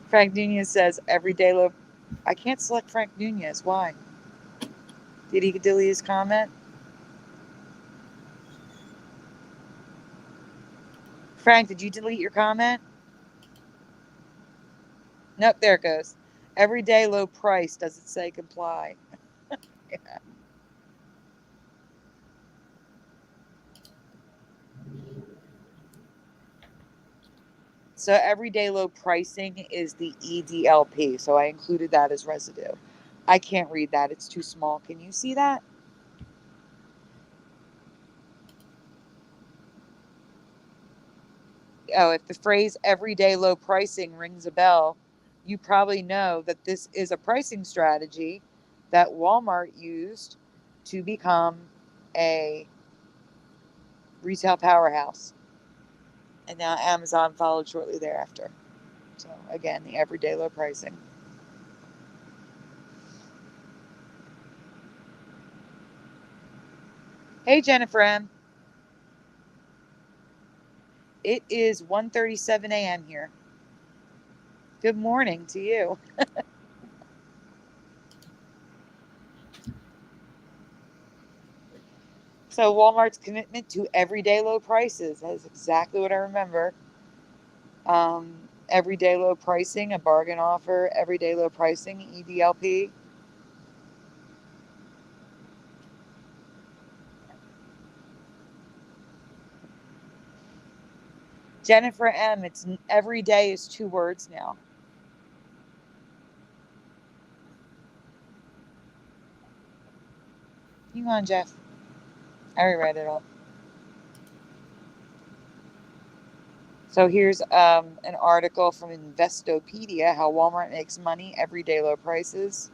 Speaker 1: Frank Nunez says everyday low. I can't select Frank Nunez. Why? Did he delete his comment? Frank, did you delete your comment? Nope, there it goes. Everyday low price. Does it say comply? Yeah. So everyday low pricing is the EDLP. So I included that as residue. I can't read that. It's too small. Can you see that? Oh, if the phrase everyday low pricing rings a bell, you probably know that this is a pricing strategy that Walmart used to become a retail powerhouse. And now Amazon followed shortly thereafter. So again, the everyday low pricing. Hey, Jennifer M. It is 1:37 a.m. here. Good morning to you. So Walmart's commitment to everyday low prices, that is exactly what I remember. Everyday low pricing, a bargain offer, everyday low pricing, EDLP. Jennifer M, it's every day is 2 words now. Hang on, Jeff. I already read it all. So here's an article from Investopedia, how Walmart makes money, everyday low prices,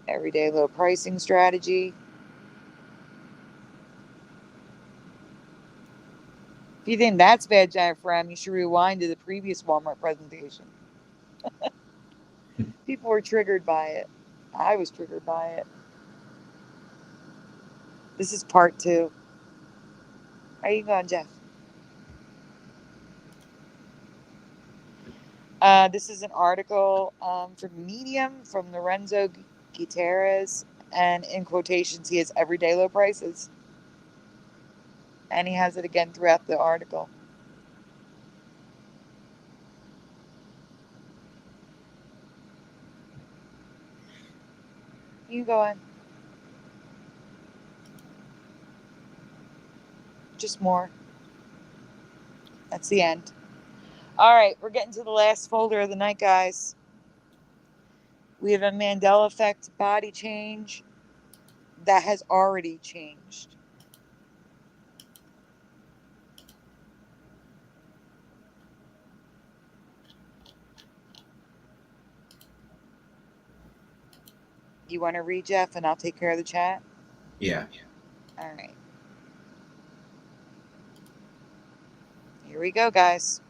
Speaker 1: everyday low pricing strategy. If you think that's bad, Jennifer M, you should rewind to the previous Walmart presentation. People were triggered by it. I was triggered by it. This is part 2. Are you going, Jeff? This is an article from Medium from Lorenzo Gutierrez, and in quotations, he has everyday low prices. And he has it again throughout the article. You go on. Just more. That's the end. All right, we're getting to the last folder of the night, guys. We have a Mandela Effect body change that has already changed. You want to read, Jeff, and I'll take care of the chat?
Speaker 2: Yeah.
Speaker 1: All right. Here we go, guys.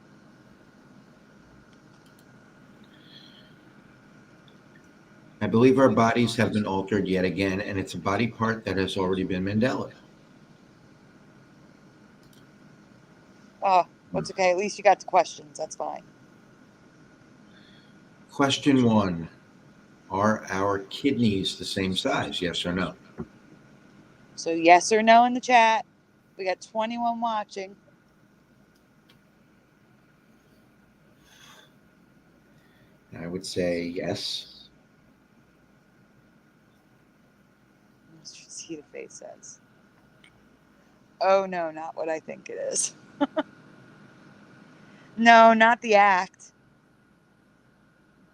Speaker 2: I believe our bodies have been altered yet again, and it's a body part that has already been Mandela.
Speaker 1: Oh, that's okay. At least you got the questions. That's fine.
Speaker 2: Question 1. Are our kidneys the same size? Yes or no?
Speaker 1: So yes or no in the chat. We got 21 watching.
Speaker 2: I would say yes.
Speaker 1: Let's see what the face says. Oh, no, not what I think it is. No, not the act.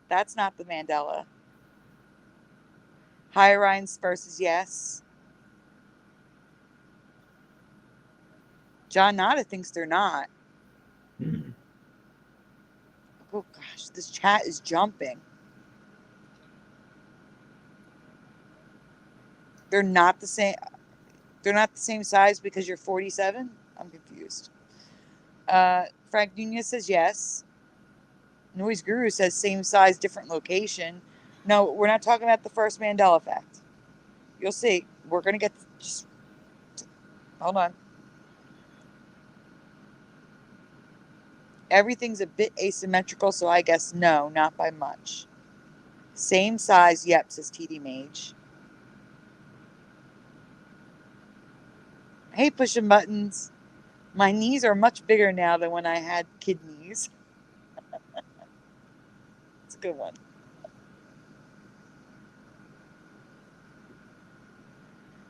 Speaker 1: That's not the Mandela. High Rhines versus yes. John Nada thinks they're not. Oh gosh, this chat is jumping. They're not the same. They're not the same size because you're 47? I'm confused. Frank Nunez says yes. Noise Guru says same size, different location. No, we're not talking about the first Mandela effect. You'll see. We're going to get... Just hold on. Everything's a bit asymmetrical, so I guess no, not by much. Same size, yep, says TD Mage. Hey, pushing buttons. My knees are much bigger now than when I had kidneys. It's a good one.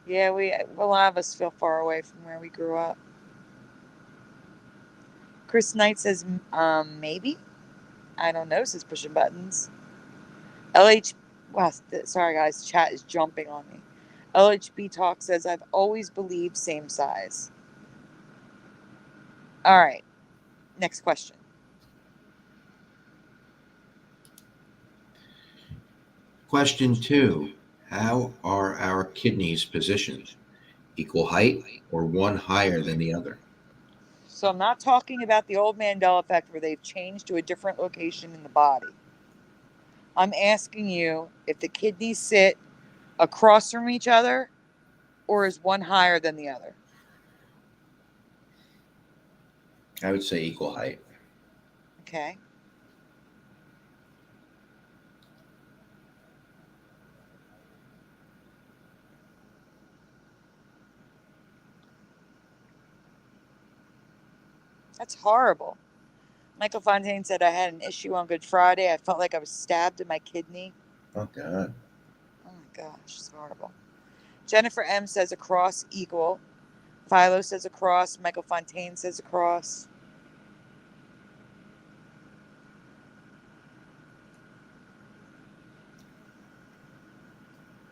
Speaker 1: Yeah, a lot of us feel far away from where we grew up. Chris Knight says, maybe? I don't know, says pushing buttons. Wow, sorry guys, chat is jumping on me. LHB Talk says, I've always believed same size. All right, next question.
Speaker 2: Question 2. How are our kidneys positioned? Equal height or one higher than the other?
Speaker 1: So I'm not talking about the old Mandela effect where they've changed to a different location in the body. I'm asking you if the kidneys sit across from each other or is one higher than the other?
Speaker 2: I would say equal height.
Speaker 1: Okay. That's horrible. Michael Fontaine said I had an issue on Good Friday. I felt like I was stabbed in my kidney.
Speaker 2: Oh, God.
Speaker 1: Oh my gosh, it's horrible. Jennifer M says across equal. Philo says across. Michael Fontaine says across.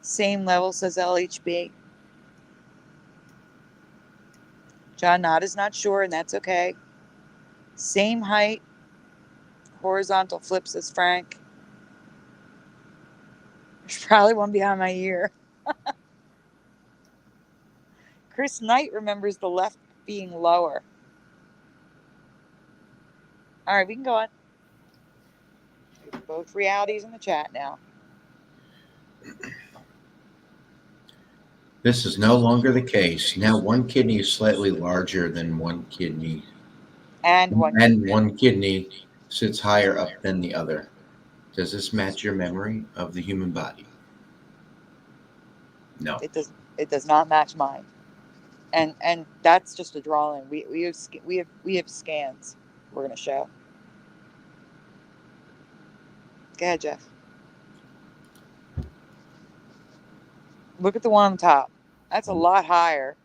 Speaker 1: Same level, says LHB. John Knott is not sure, and that's okay. Same height. Horizontal flip, says Frank. There's probably one behind my ear. Chris Knight remembers the left being lower. All right, we can go on. Both realities in the chat now.
Speaker 2: This is no longer the case. Now one kidney is slightly larger than one kidney.
Speaker 1: And
Speaker 2: one kidney sits higher up than the other. Does this match your memory of the human body? No.
Speaker 1: It does not match mine. And that's just a drawing. We have scans we're gonna show. Go ahead, Jeff. Look at the one on top. That's a lot higher.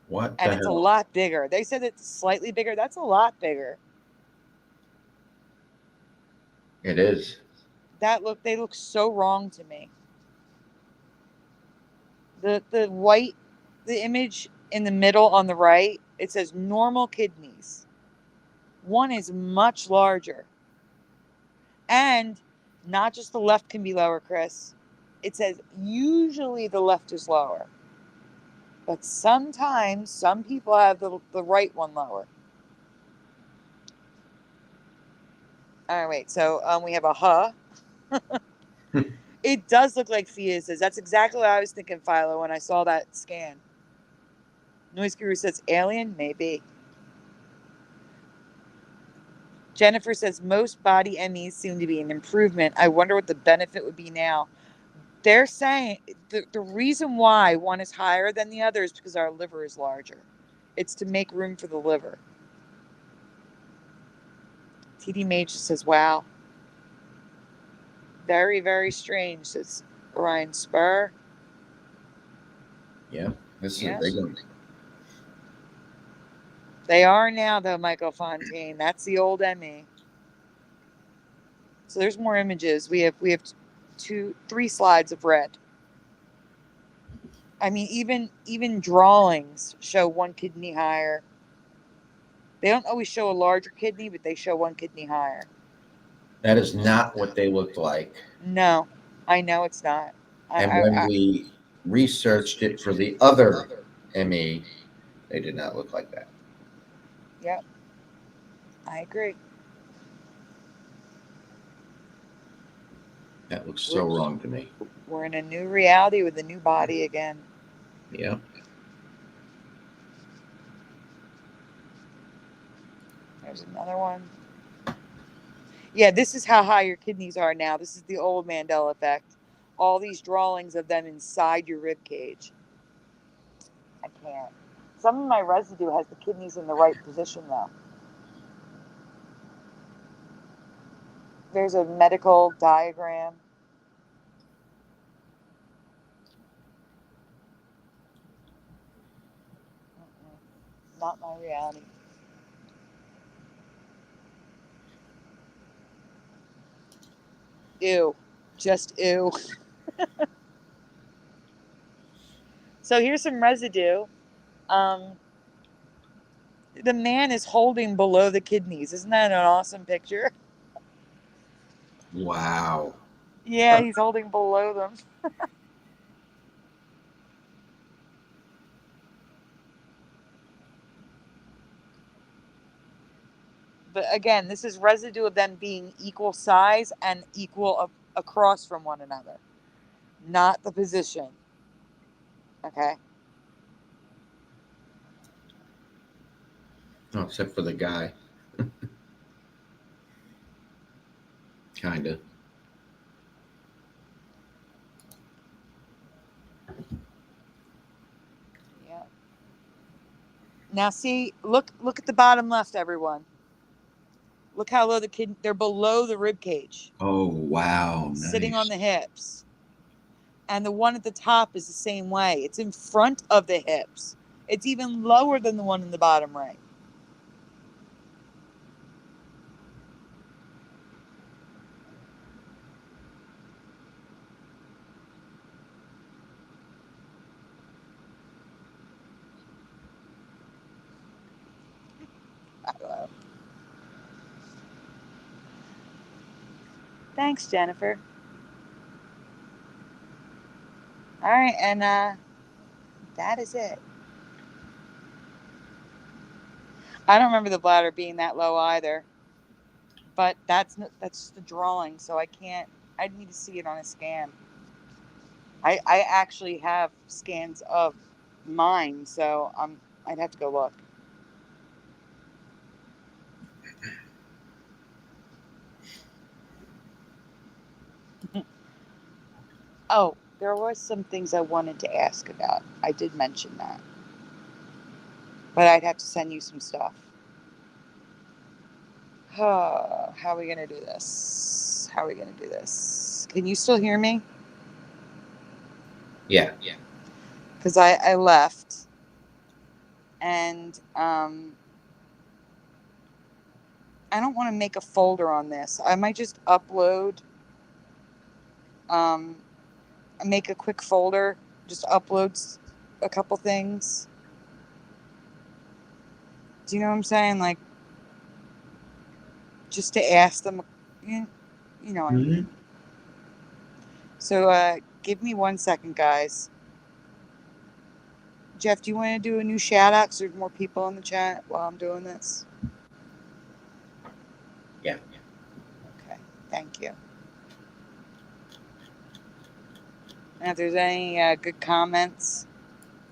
Speaker 2: What the
Speaker 1: and it's
Speaker 2: hell?
Speaker 1: a lot bigger. They said it's slightly bigger. That's a lot bigger.
Speaker 2: It is.
Speaker 1: They look so wrong to me. The white, the image in the middle on the right, it says normal kidneys. One is much larger. And not just the left can be lower, Chris. It says usually the left is lower. But sometimes some people have the right one lower. All right, wait. So we have a It does look like fetuses. That's exactly what I was thinking, Philo, when I saw that scan. Noise Guru says alien, maybe. Jennifer says most body MEs seem to be an improvement. I wonder what the benefit would be now. They're saying the reason why one is higher than the other is because our liver is larger. It's to make room for the liver. TD Mage says, wow. Very, very strange, says Ryan Spur.
Speaker 2: Yeah, this is a big one.
Speaker 1: They are now, though, Michael Fontaine. That's the old ME. So there's more images. We have 3 slides of red. I mean, even drawings show one kidney higher. They don't always show a larger kidney, but they show one kidney higher.
Speaker 2: That is not what they looked like.
Speaker 1: No, I know it's not.
Speaker 2: And when we researched it for the other ME, they did not look like that.
Speaker 1: Yep, I agree.
Speaker 2: That looks so wrong to me.
Speaker 1: We're in a new reality with a new body again.
Speaker 2: Yeah.
Speaker 1: There's another one. Yeah, this is how high your kidneys are now. This is the old Mandela effect. All these drawings of them inside your rib cage. I can't. Some of my residue has the kidneys in the right position, though. There's a medical diagram. Not my reality. Ew. Just ew. So here's some residue. The man is holding below the kidneys. Isn't that an awesome picture?
Speaker 2: Wow.
Speaker 1: Yeah, he's holding below them. But again, this is residue of them being equal size and equal across from one another, not the position. Okay.
Speaker 2: Oh, except for the guy. Kinda.
Speaker 1: Yeah. Now see, look at the bottom left, everyone. Look how low they're below the rib cage.
Speaker 2: Oh, wow.
Speaker 1: Sitting
Speaker 2: Nice.
Speaker 1: on the hips. And the one at the top is the same way. It's in front of the hips. It's even lower than the one in the bottom right. Thanks, Jennifer. All right, and that is it. I don't remember the bladder being that low either, but that's just the drawing, so I can't. I need to see it on a scan. I actually have scans of mine, so I'd have to go look. Oh, there was some things I wanted to ask about. I did mention that, but I'd have to send you some stuff. How are we gonna do this? How are we gonna do this? Can you still hear me?
Speaker 2: Yeah.
Speaker 1: Because I left, and I don't want to make a folder on this. I might just upload, make a quick folder, just upload a couple things. Do you know what I'm saying? Like, just to ask them, you know what I mean? So, give me 1 second, guys. Jeff, do you want to do a new shout out? 'Cause there's more people in the chat while I'm doing this.
Speaker 2: Yeah.
Speaker 1: Okay, thank you. And if there's any good comments,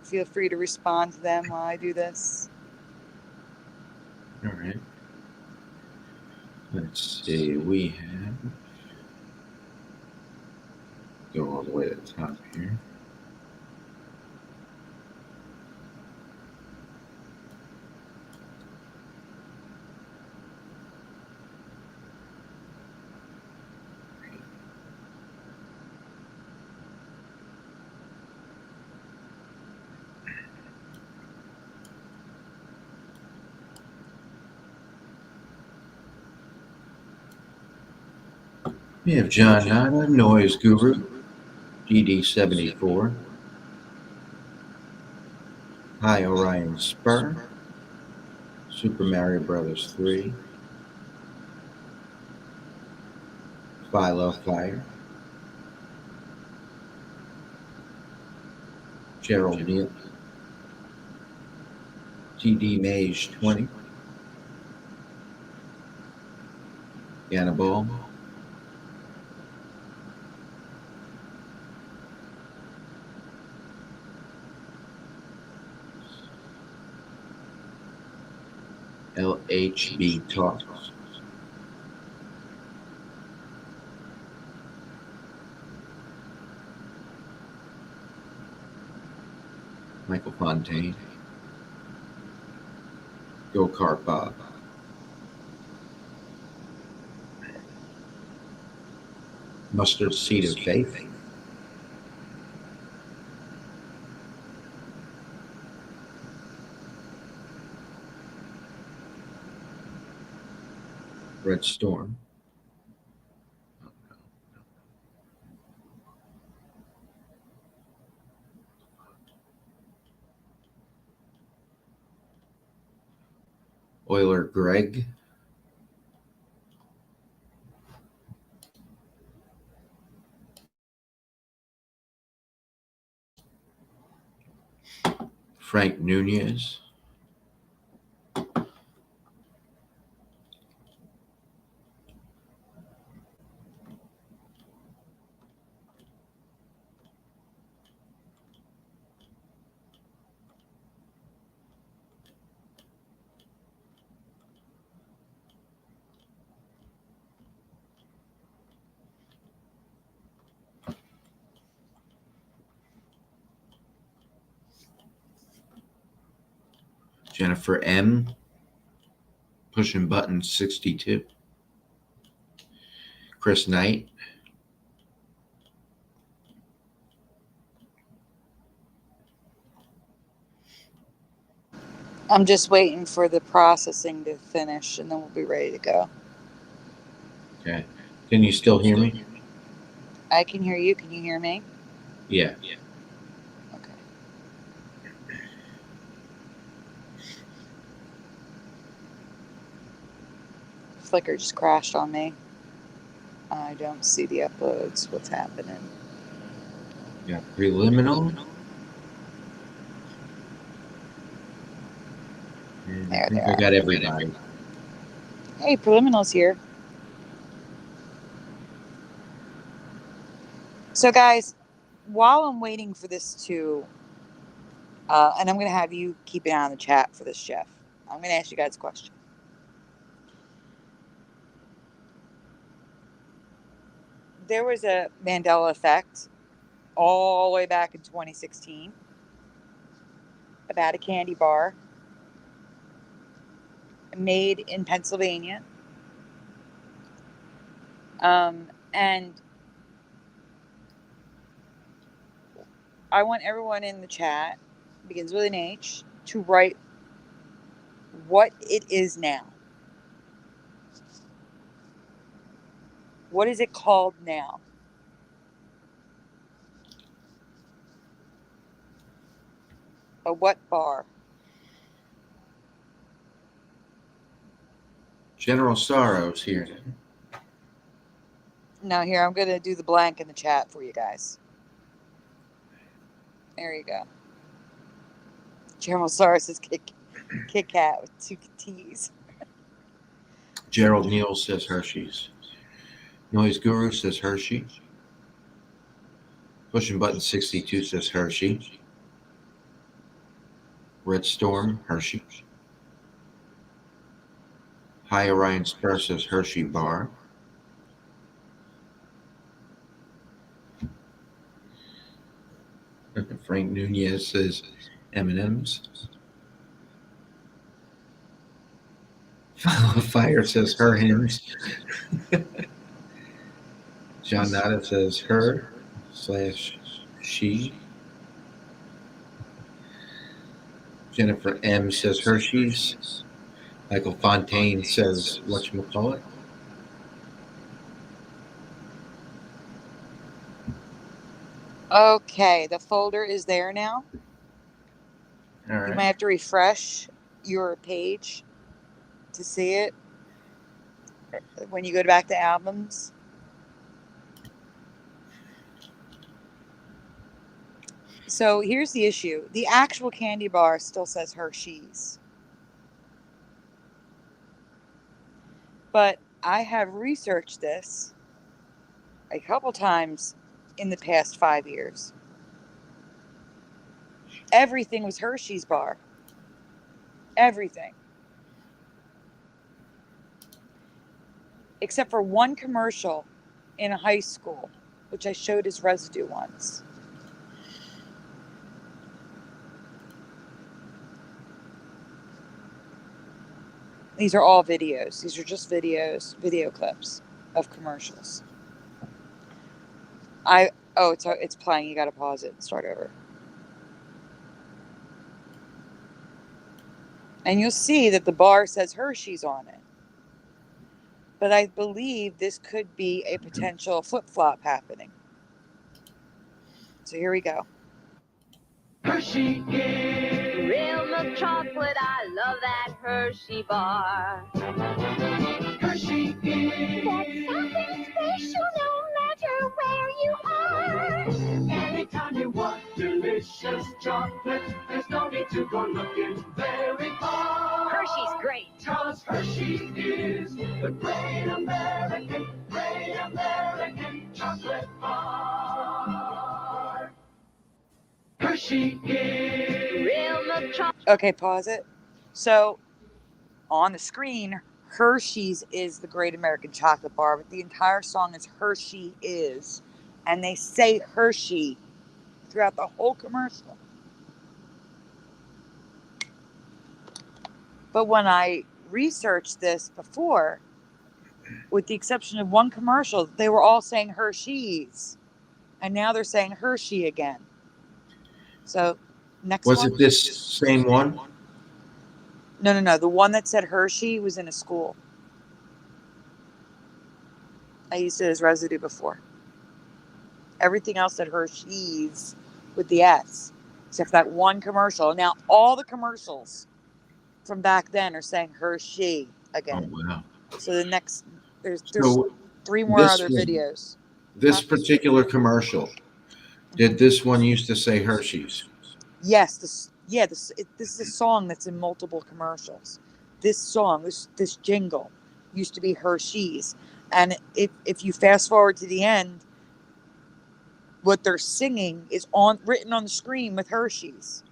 Speaker 1: feel free to respond to them while I do this.
Speaker 2: All right. Let's see. We have. Go all the way to the top here. We have John Hanna, Noise Guru, GD74. Hi Orion Spur, Super Mario Brothers 3, Philo Fire, Gerald Neal, TD Mage 20, Annabelle, LHB Talks, Michael Fontaine, Go Kart Bob, Mustard Seed of Faith, Red Storm, Euler Greg, Frank Nunez, Jennifer M. Pushing button 62. Chris Knight.
Speaker 1: I'm just waiting for the processing to finish, and then we'll be ready to go.
Speaker 2: Okay. Can you still hear me?
Speaker 1: I can hear you. Can you hear me?
Speaker 2: Yeah.
Speaker 1: Okay. Flickr just crashed on me. I don't see the uploads. What's happening?
Speaker 2: Yeah. Preliminal. And I think I got everybody.
Speaker 1: Hey, Preliminal's here. So, guys, while I'm waiting for this to, and I'm going to have you keep an eye on the chat for this, Jeff. I'm going to ask you guys a question. There was a Mandela Effect all the way back in 2016 about a candy bar made in Pennsylvania. And I want everyone in the chat, begins with an H, to write what it is now. What is it called now? A what bar?
Speaker 2: General Sorrow's here.
Speaker 1: No, here, I'm going to do the blank in the chat for you guys. There you go. General Sorrow says Kit Kat with 2 T's.
Speaker 2: Gerald Neal says Hershey's. Noise Guru says Hershey. Pushing button 62 says Hershey. Red Storm, Hershey. High Orion Spur says Hershey Bar. Frank Nunez says M&M's. Fire says her hymns. John Nada says her/she. Jennifer M says Hershey's. Michael Fontaine says whatchamacallit.
Speaker 1: Okay, the folder is there now.
Speaker 2: All right.
Speaker 1: You might have to refresh your page to see it when you go back to albums. So here's the issue. The actual candy bar still says Hershey's. But I have researched this a couple times in the past 5 years. Everything was Hershey's bar. Everything. Except for one commercial in a high school, which I showed as residue once. These are all videos. These are just videos, video clips of commercials. It's playing. You got to pause it and start over. And you'll see that the bar says Hershey's on it. But I believe this could be a potential flip-flop happening. So here we go.
Speaker 5: Hershey is real milk chocolate. I love that Hershey bar. Hershey is that's something special no matter where you are. Anytime you want delicious chocolate, there's no need to go looking very far. Hershey's great. 'Cause Hershey is the great American chocolate bar. Hershey is real milk chocolate.
Speaker 1: Okay, pause it. So on the screen, Hershey's is the Great American Chocolate Bar, but the entire song is Hershey is. And they say Hershey throughout the whole commercial. But when I researched this before, with the exception of one commercial, they were all saying Hershey's. And now they're saying Hershey again. So, next
Speaker 2: Was
Speaker 1: one.
Speaker 2: it this same one?
Speaker 1: No. The one that said Hershey was in a school. I used it as residue before. Everything else said Hershey's with the S, except that one commercial. Now, all the commercials from back then are saying Hershey
Speaker 2: Oh,
Speaker 1: again.
Speaker 2: wow.
Speaker 1: So the next, there's
Speaker 2: So
Speaker 1: 3 more
Speaker 2: this
Speaker 1: other
Speaker 2: one-
Speaker 1: videos.
Speaker 2: This particular commercial, did this one used to say Hershey's?
Speaker 1: Yes, this is a song that's in multiple commercials. This song, this jingle, used to be Hershey's, and if you fast forward to the end, what they're singing is written on the screen with Hershey's.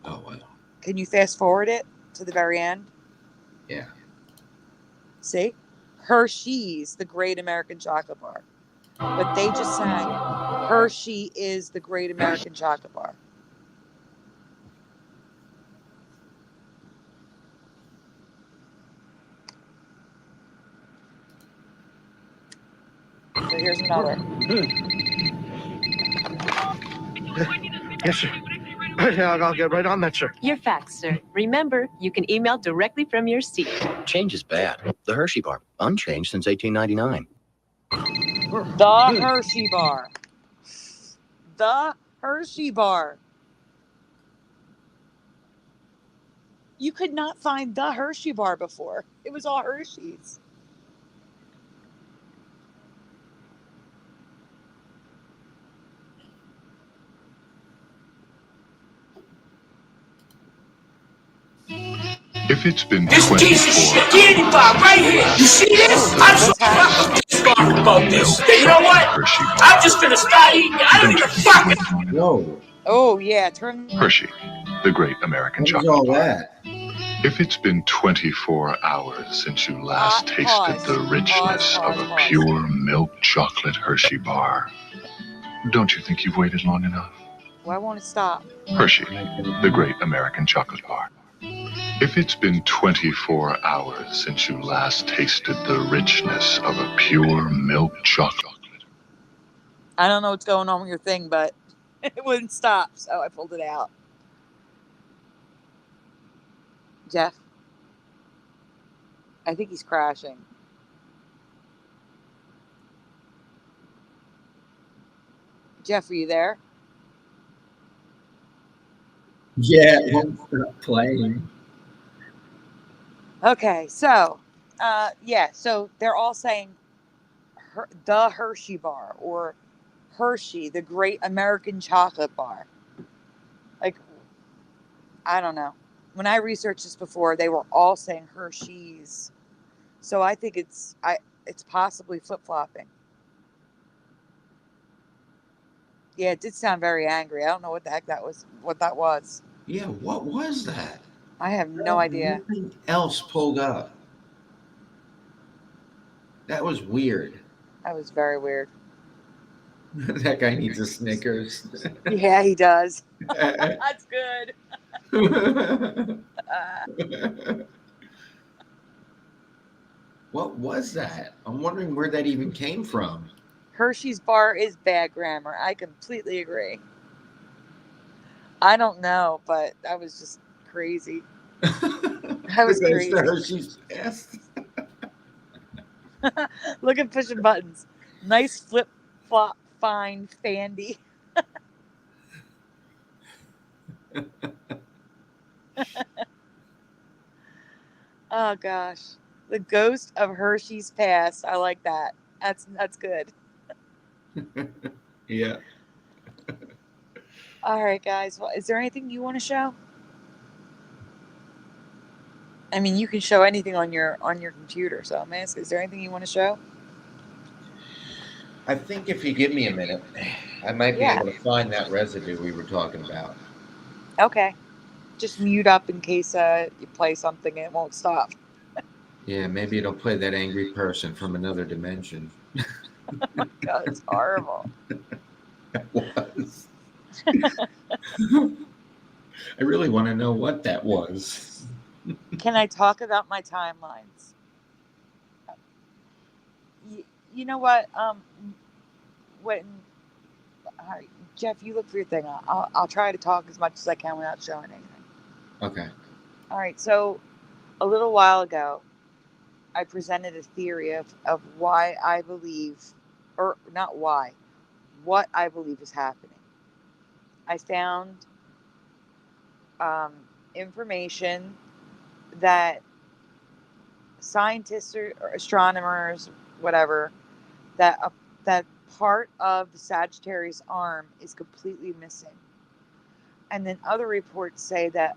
Speaker 2: Oh, wow.
Speaker 1: Can you fast forward it to the very end?
Speaker 2: Yeah.
Speaker 1: See, Hershey's, the great American chocolate bar, but they just sang Hershey is the great American chocolate bar. So here's another.
Speaker 6: Yes, sir. Yeah, I'll get right on that, sir.
Speaker 7: Your facts, sir. Remember, you can email directly from your seat.
Speaker 8: Change is bad. The Hershey bar, unchanged since 1899.
Speaker 1: The Hershey bar. The Hershey bar. You could not find the Hershey bar before. It was all Hershey's.
Speaker 9: If it's been
Speaker 10: This
Speaker 9: 24
Speaker 10: piece of shit candy bar right here. You see this? I'm so fucking about this. You know what?
Speaker 9: Hershey bar.
Speaker 10: I'm just gonna start eating. I don't even fucking.
Speaker 2: Whoa.
Speaker 1: Oh yeah, turn.
Speaker 9: Hershey, the great American
Speaker 2: What was
Speaker 9: chocolate
Speaker 2: all
Speaker 9: bar.
Speaker 2: that?
Speaker 9: If it's been 24 hours since you last tasted
Speaker 1: Pause.
Speaker 9: the richness
Speaker 1: Pause.
Speaker 9: of a pure milk chocolate Hershey bar, don't you think you've waited long enough?
Speaker 1: Why won't it stop?
Speaker 9: Hershey, the great American chocolate bar. If it's been 24 hours since you last tasted the richness of a pure milk chocolate.
Speaker 1: I don't know what's going on with your thing, but it wouldn't stop, so I pulled it out. Jeff, I think he's crashing. Jeff, are you there?
Speaker 11: Yeah, it won't stop playing.
Speaker 1: Okay, so, so they're all saying the Hershey bar or Hershey, the great American chocolate bar. Like, I don't know. When I researched this before, they were all saying Hershey's. So I think it's possibly flip-flopping. Yeah, it did sound very angry. I don't know what the heck that was.
Speaker 2: Yeah, what was that?
Speaker 1: I have no idea.
Speaker 2: Nothing else pulled up. That was weird.
Speaker 1: That was very weird.
Speaker 2: That guy needs a Snickers.
Speaker 1: Yeah, he does. That's good.
Speaker 2: What was that? I'm wondering where that even came from.
Speaker 1: Hershey's bar is bad grammar. I completely agree. I don't know, but that was just crazy. That was crazy.
Speaker 2: Hershey's ass.
Speaker 1: Look at pushing buttons. Nice flip flop fine Fandy. Oh gosh. The ghost of Hershey's past. I like that. That's good.
Speaker 2: Yeah.
Speaker 1: All right, guys. Well, is there anything you want to show? I mean, you can show anything on your computer. So I'm asking, is there anything you want to show?
Speaker 2: I think if you give me a minute, I might be able to find that residue we were talking about.
Speaker 1: Okay. Just mute up in case you play something and it won't stop.
Speaker 2: Yeah, maybe it'll play that angry person from another dimension.
Speaker 1: God, it's horrible.
Speaker 2: That was. I really want to know what that was.
Speaker 1: Can I talk about my timelines? You know what? When all right, Jeff, you look for your thing. I'll try to talk as much as I can without showing anything.
Speaker 2: Okay.
Speaker 1: All right. So a little while ago, I presented a theory of why I believe, or not why, what I believe is happening. I found information that scientists or astronomers, whatever, that part of the Sagittarius arm is completely missing. And then other reports say that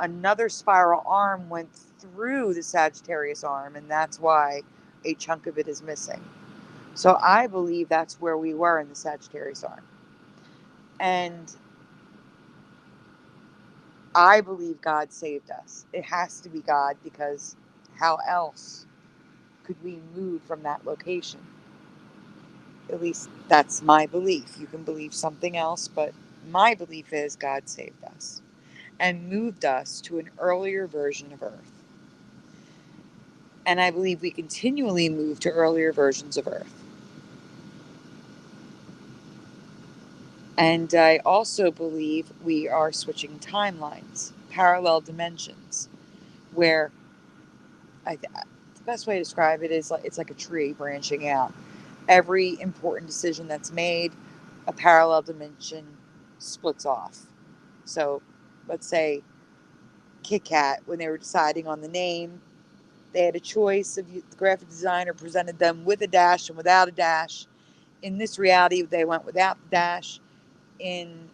Speaker 1: another spiral arm went through the Sagittarius arm, and that's why a chunk of it is missing. So I believe that's where we were in the Sagittarius arm. And I believe God saved us. It has to be God, because how else could we move from that location? At least that's my belief. You can believe something else, but my belief is God saved us and moved us to an earlier version of Earth. And I believe we continually move to earlier versions of Earth. And I also believe we are switching timelines, parallel dimensions, where the best way to describe it is it's like a tree branching out. Every important decision that's made, a parallel dimension splits off. So let's say Kit Kat, when they were deciding on the name, they had a choice of the graphic designer presented them with a dash and without a dash. In this reality, they went without the dash. In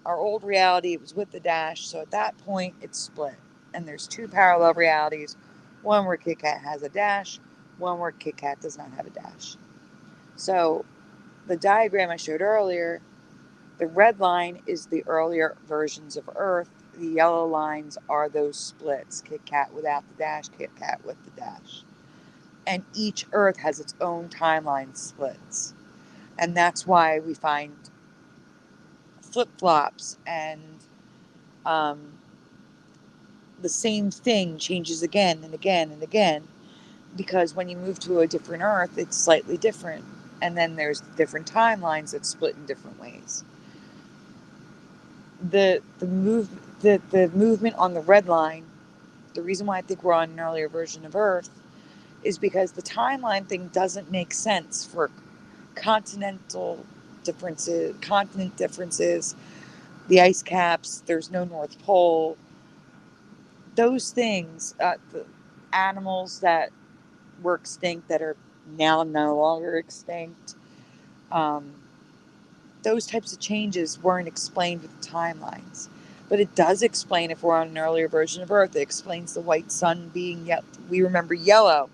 Speaker 1: our old reality, it was with the dash. So at that point, it's split. And there's two parallel realities. One where Kit Kat has a dash, one where Kit Kat does not have a dash. So the diagram I showed earlier, the red line is the earlier versions of Earth. The yellow lines are those splits, Kit Kat without the dash, Kit Kat with the dash. And each Earth has its own timeline splits. And that's why we find flip-flops and the same thing changes again and again and again, because when you move to a different Earth, it's slightly different. And then there's different timelines that split in different ways. The movement on the red line, the reason why I think we're on an earlier version of Earth is because the timeline thing doesn't make sense for continent differences, the ice caps, there's no North Pole. Those things, the animals that were extinct that are now no longer extinct, those types of changes weren't explained with the timelines. But it does explain, if we're on an earlier version of Earth, it explains the white sun being we remember yellow.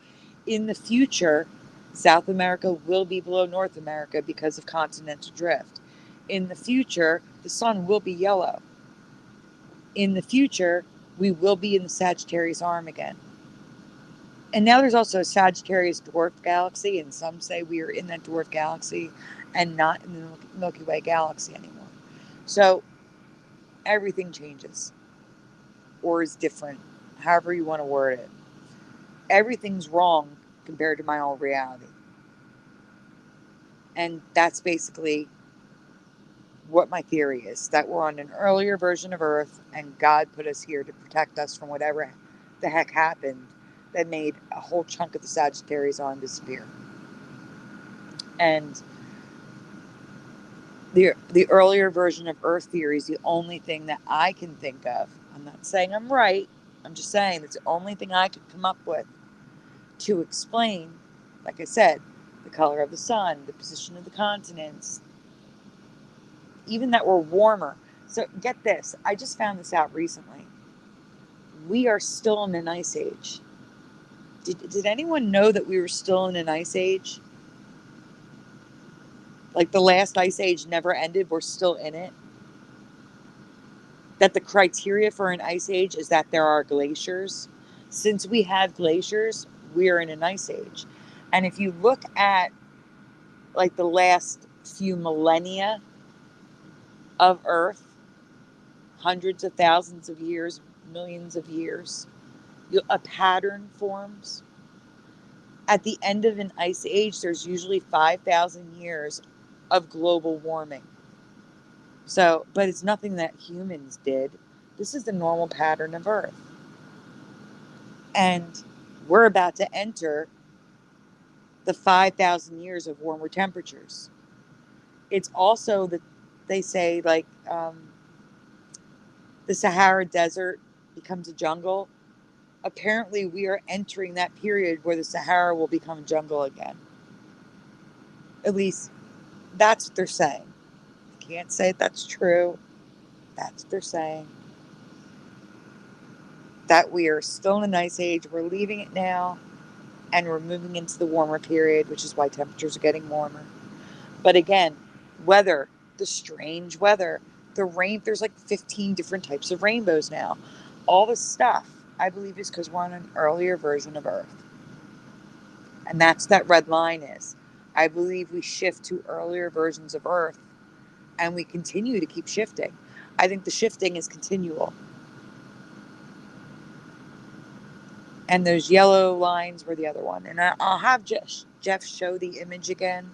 Speaker 1: In the future, South America will be below North America because of continental drift. In the future, the sun will be yellow. In the future, we will be in the Sagittarius arm again. And now there's also a Sagittarius dwarf galaxy, and some say we are in that dwarf galaxy and not in the Milky Way galaxy anymore. So everything changes or is different, however you want to word it. Everything's wrong compared to my old reality. And that's basically what my theory is, that we're on an earlier version of Earth and God put us here to protect us from whatever the heck happened that made a whole chunk of the Sagittarius arm disappear. And the earlier version of Earth theory is the only thing that I can think of. I'm not saying I'm right. I'm just saying it's the only thing I could come up with to explain, like I said, the color of the sun, the position of the continents, even that we're warmer. So get this. I just found this out recently. We are still in an ice age. Did anyone know that we were still in an ice age? Like the last ice age never ended. We're still in it. That the criteria for an ice age is that there are glaciers. Since we have glaciers, we're in an ice age. And if you look at like the last few millennia of Earth, hundreds of thousands of years millions of years, a pattern forms. At the end of an ice age, there's usually 5,000 years of global warming. So, but it's nothing that humans did. This is the normal pattern of Earth. And we're about to enter the 5,000 years of warmer temperatures. It's also that they say, like, the Sahara Desert becomes a jungle. Apparently, we are entering that period where the Sahara will become a jungle again. At least, that's what they're saying. Can't say that's true. That's what they're saying. That we are still in an ice age. We're leaving it now. And we're moving into the warmer period, which is why temperatures are getting warmer. But again, weather, the strange weather, the rain, there's like 15 different types of rainbows now. All this stuff, I believe, is because we're on an earlier version of Earth. And that's that red line is. I believe we shift to earlier versions of Earth and we continue to keep shifting. I think the shifting is continual. And those yellow lines were the other one. And I'll have Jeff show the image again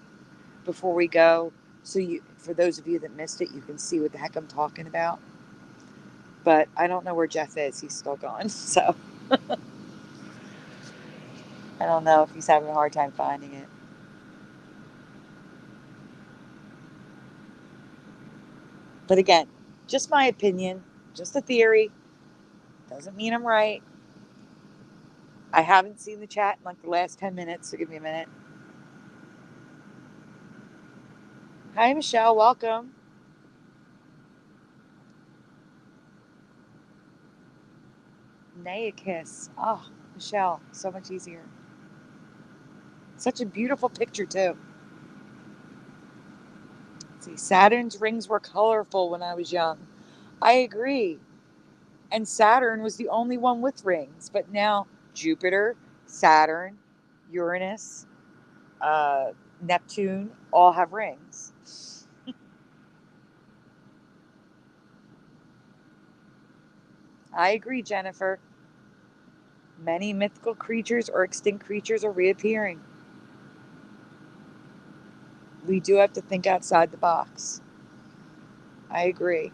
Speaker 1: before we go. So for those of you that missed it, you can see what the heck I'm talking about. But I don't know where Jeff is. He's still gone. So I don't know if he's having a hard time finding it. But again, just my opinion, just a theory. Doesn't mean I'm right. I haven't seen the chat in like the last 10 minutes, so give me a minute. Hi, Michelle. Welcome. Nay, a kiss. Oh, Michelle, so much easier. Such a beautiful picture, too. Let's see, Saturn's rings were colorful when I was young. I agree. And Saturn was the only one with rings. But now Jupiter, Saturn, Uranus, Neptune all have rings. I agree, Jennifer. Many mythical creatures or extinct creatures are reappearing. We do have to think outside the box. I agree.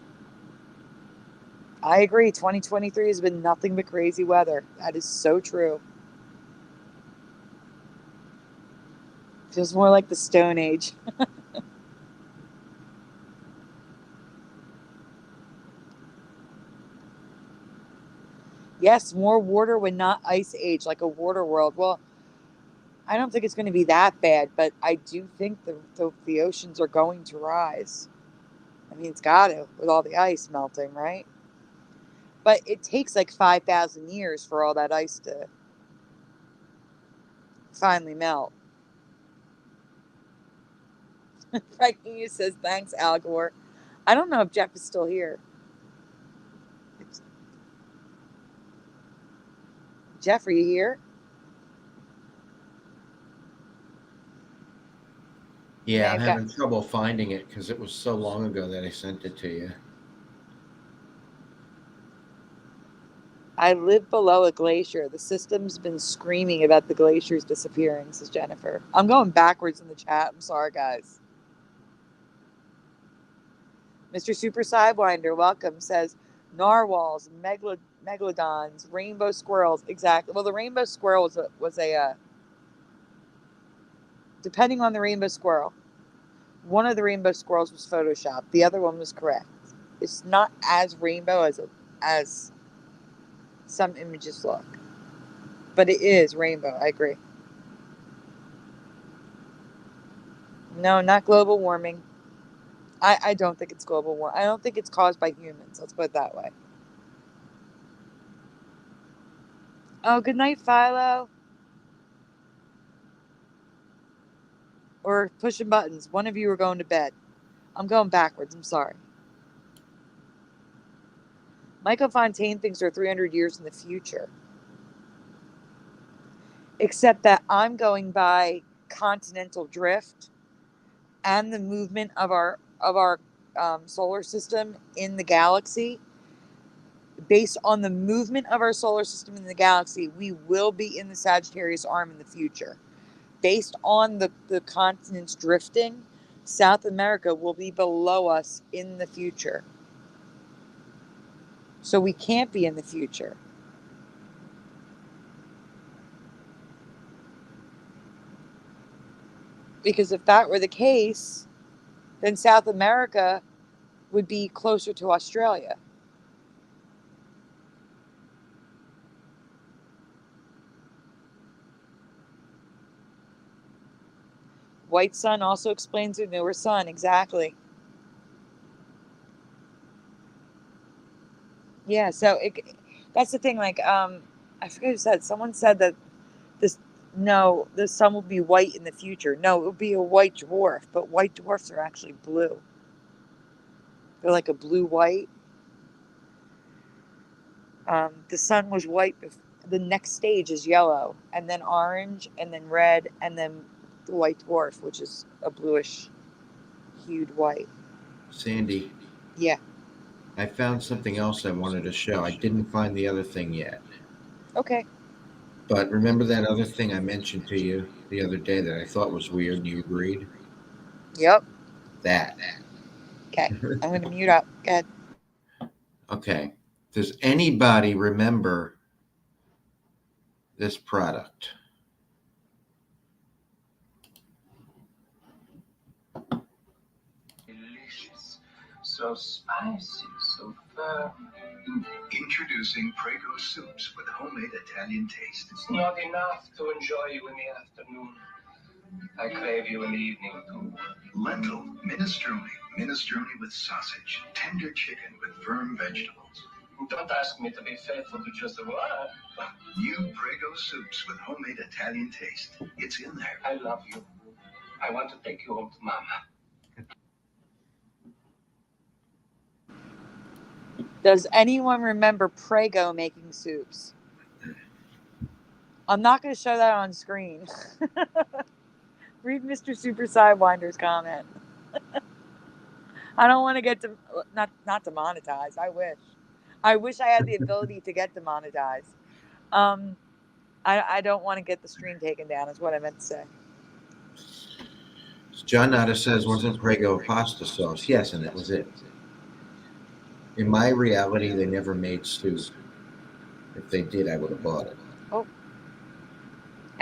Speaker 1: 2023 has been nothing but crazy weather. That is so true. Feels more like the Stone Age. Yes, more water when not ice age, like a water world. Well, I don't think it's going to be that bad, but I do think the oceans are going to rise. I mean, it's got to, with all the ice melting, right? But it takes like 5,000 years for all that ice to finally melt. Frankie says, thanks, Al Gore. I don't know if Jeff is still here. Jeff, are you here?
Speaker 2: Yeah, I'm having trouble finding it because it was so long ago that I sent it to you.
Speaker 1: I live below a glacier. The system's been screaming about the glaciers disappearing, says Jennifer. I'm going backwards in the chat. I'm sorry, guys. Mr. Super Sidewinder, welcome, says narwhals, megalodons, rainbow squirrels. Exactly. Well, the rainbow squirrel was a depending on the rainbow squirrel. One of the rainbow squirrels was photoshopped. The other one was correct. It's not as rainbow as some images look. But it is rainbow. I agree. No, not global warming. I don't think it's global warming. I don't think it's caused by humans. Let's put it that way. Oh, good night, Philo. Or pushing buttons. One of you are going to bed. I'm going backwards. I'm sorry. Michael Fontaine thinks we're 300 years in the future. Except that I'm going by continental drift and the movement of our solar system in the galaxy. based on the movement of our solar system in the galaxy, we will be in the Sagittarius arm in the future. Based on the continents drifting, South America will be below us in the future. So we can't be in the future. Because if that were the case, then South America would be closer to Australia. White sun also explains the newer sun. Exactly. Yeah, so that's the thing. Like, I forget who said. Someone said that the sun will be white in the future. No, it will be a white dwarf. But white dwarfs are actually blue. They're like a blue-white. The sun was white. The next stage is yellow, and then orange, and then red, and then the white dwarf, which is a bluish hued white.
Speaker 2: Sandy.
Speaker 1: Yeah.
Speaker 2: I found something else I wanted to show. I didn't find the other thing yet.
Speaker 1: Okay.
Speaker 2: But remember that other thing I mentioned to you the other day that I thought was weird and you agreed?
Speaker 1: Yep.
Speaker 2: That.
Speaker 1: Okay. I'm going to mute up. Go ahead.
Speaker 2: Okay. Does anybody remember this product?
Speaker 10: Delicious. So spicy, so firm.
Speaker 12: Introducing Prego soups with homemade Italian taste.
Speaker 10: It's not enough to enjoy you in the afternoon. I crave you in the evening too.
Speaker 12: Lentil minestrone. Minestrone with sausage. Tender chicken with firm vegetables.
Speaker 10: Don't ask me to be faithful to just a word.
Speaker 12: New Prego soups with homemade Italian taste. It's in there.
Speaker 10: I love you. I want to take you home to Mama.
Speaker 1: Does anyone remember Prego making soups? I'm not going to show that on screen. Read Mr. Super Sidewinder's comment. I don't want to get not demonetized. I wish I had the ability to get demonetized. I don't want to get the stream taken down, is what I meant to say.
Speaker 2: John Nada says, wasn't Prego pasta sauce? Yes, and that was it. In my reality, they never made soup. If they did, I would have bought it.
Speaker 1: Oh.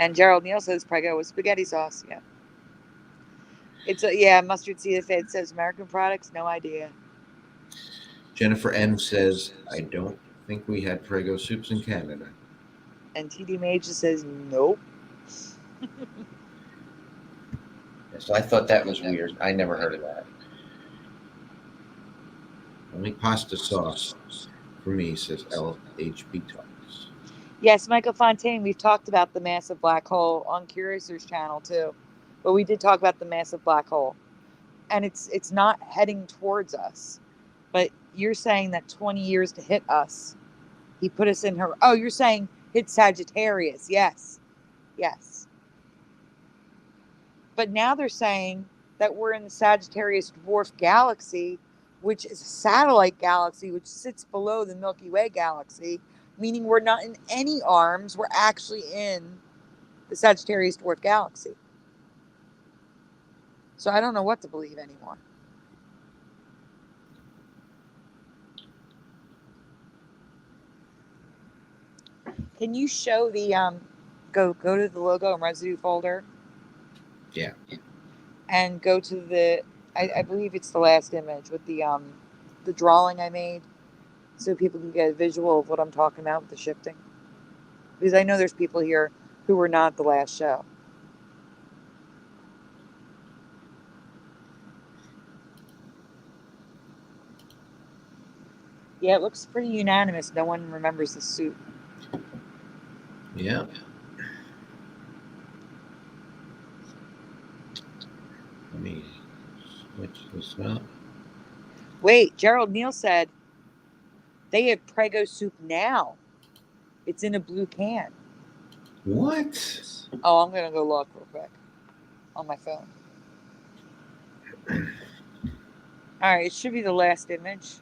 Speaker 1: And Gerald Neal says Prego was spaghetti sauce. Yeah. It's mustard seed. If it says American products, no idea.
Speaker 2: Jennifer M says, I don't think we had Prego soups in Canada.
Speaker 1: And TD Mage says nope.
Speaker 2: So I thought that was weird. I never heard of that. Only pasta sauce for me, says LHB Talks.
Speaker 1: Yes, Michael Fontaine, we've talked about the massive black hole on Curiouser's channel too. But we did talk about the massive black hole. And it's not heading towards us. But you're saying that 20 years to hit us. He put us in her. Oh, you're saying hit Sagittarius. Yes. Yes. But now they're saying that we're in the Sagittarius dwarf galaxy, which is a satellite galaxy, which sits below the Milky Way galaxy, meaning we're not in any arms. We're actually in the Sagittarius dwarf galaxy. So I don't know what to believe anymore. Can you show the go to the logo and residue folder?
Speaker 2: Yeah.
Speaker 1: And go to the I believe it's the last image with the drawing I made, so people can get a visual of what I'm talking about with the shifting. Because I know there's people here who were not at the last show. Yeah, it looks pretty unanimous. No one remembers the suit.
Speaker 2: Yeah. Let me switch this up.
Speaker 1: Wait, Gerald Neal said they have Prego soup now. It's in a blue can.
Speaker 2: What?
Speaker 1: Oh, I'm going to go look real quick on my phone. All right, it should be the last image.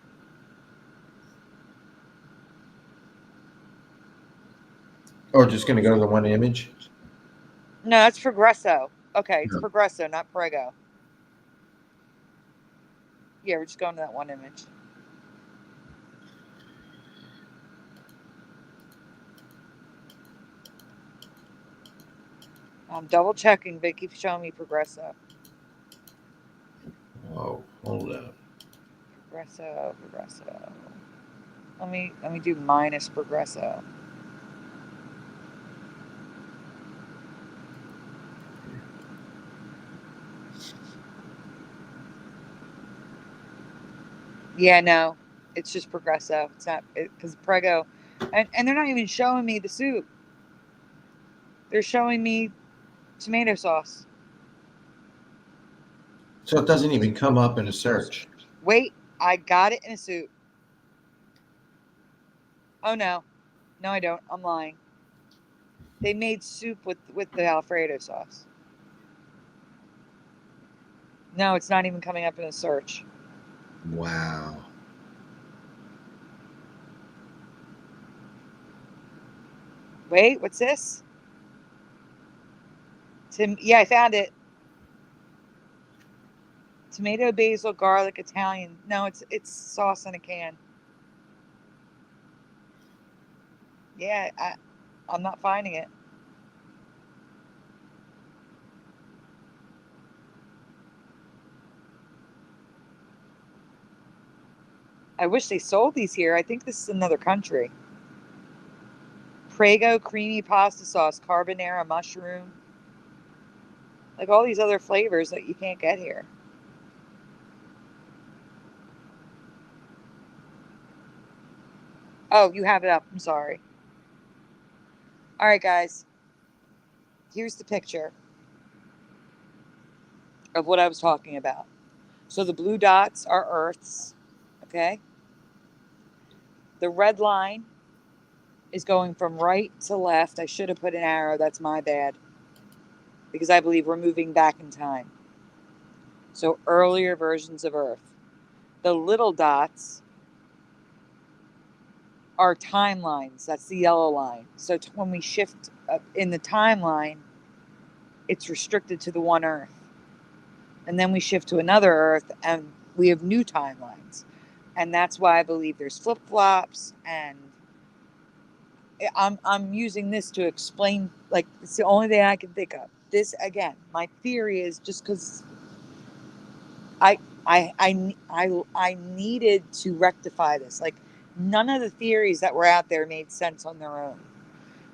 Speaker 2: Or just going to go to the one image?
Speaker 1: No, that's Progresso. Okay, it's
Speaker 2: No.
Speaker 1: Progresso, not Prego. Yeah, we're just going to that one image. I'm double checking, but it keeps showing me Progresso.
Speaker 2: Oh, hold up.
Speaker 1: Progresso. Let me do minus Progresso. Yeah, no, it's just Progresso. It's not because Prego, and they're not even showing me the soup. They're showing me tomato sauce.
Speaker 2: So it doesn't even come up in a search.
Speaker 1: Wait, I got it in a soup. Oh no, I don't. I'm lying. They made soup with the Alfredo sauce. No, it's not even coming up in a search.
Speaker 2: Wow.
Speaker 1: Wait, what's this? Yeah, I found it. Tomato, basil, garlic, Italian. No, it's sauce in a can. Yeah, I'm not finding it. I wish they sold these here. I think this is another country. Prego creamy pasta sauce, carbonara mushroom. Like all these other flavors that you can't get here. Oh, you have it up. I'm sorry. All right, guys. Here's the picture of what I was talking about. So the blue dots are Earths, okay? The red line is going from right to left. I should have put an arrow. That's my bad. Because I believe we're moving back in time. So earlier versions of Earth. The little dots are timelines. That's the yellow line. So when we shift up in the timeline, it's restricted to the one Earth. And then we shift to another Earth and we have new timelines. And that's why I believe there's flip-flops, and I'm using this to explain, like, it's the only thing I can think of. This, again, my theory is just because I needed to rectify this. Like, none of the theories that were out there made sense on their own.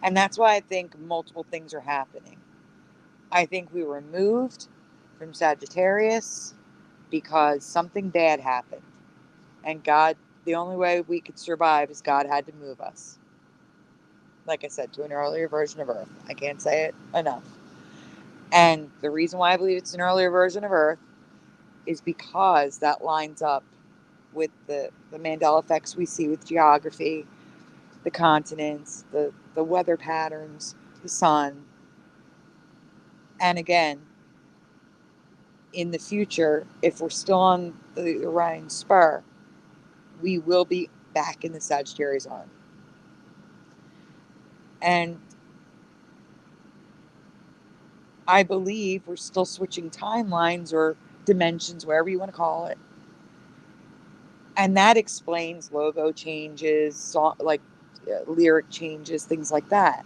Speaker 1: And that's why I think multiple things are happening. I think we were moved from Sagittarius because something bad happened. And God, the only way we could survive is God had to move us. Like I said, to an earlier version of Earth. I can't say it enough. And the reason why I believe it's an earlier version of Earth is because that lines up with the Mandela effects we see with geography, the continents, the weather patterns, the sun. And again, in the future, if we're still on the Orion Spur, we will be back in the Sagittarius arm. And I believe we're still switching timelines or dimensions, wherever you want to call it. And that explains logo changes, lyric changes, things like that.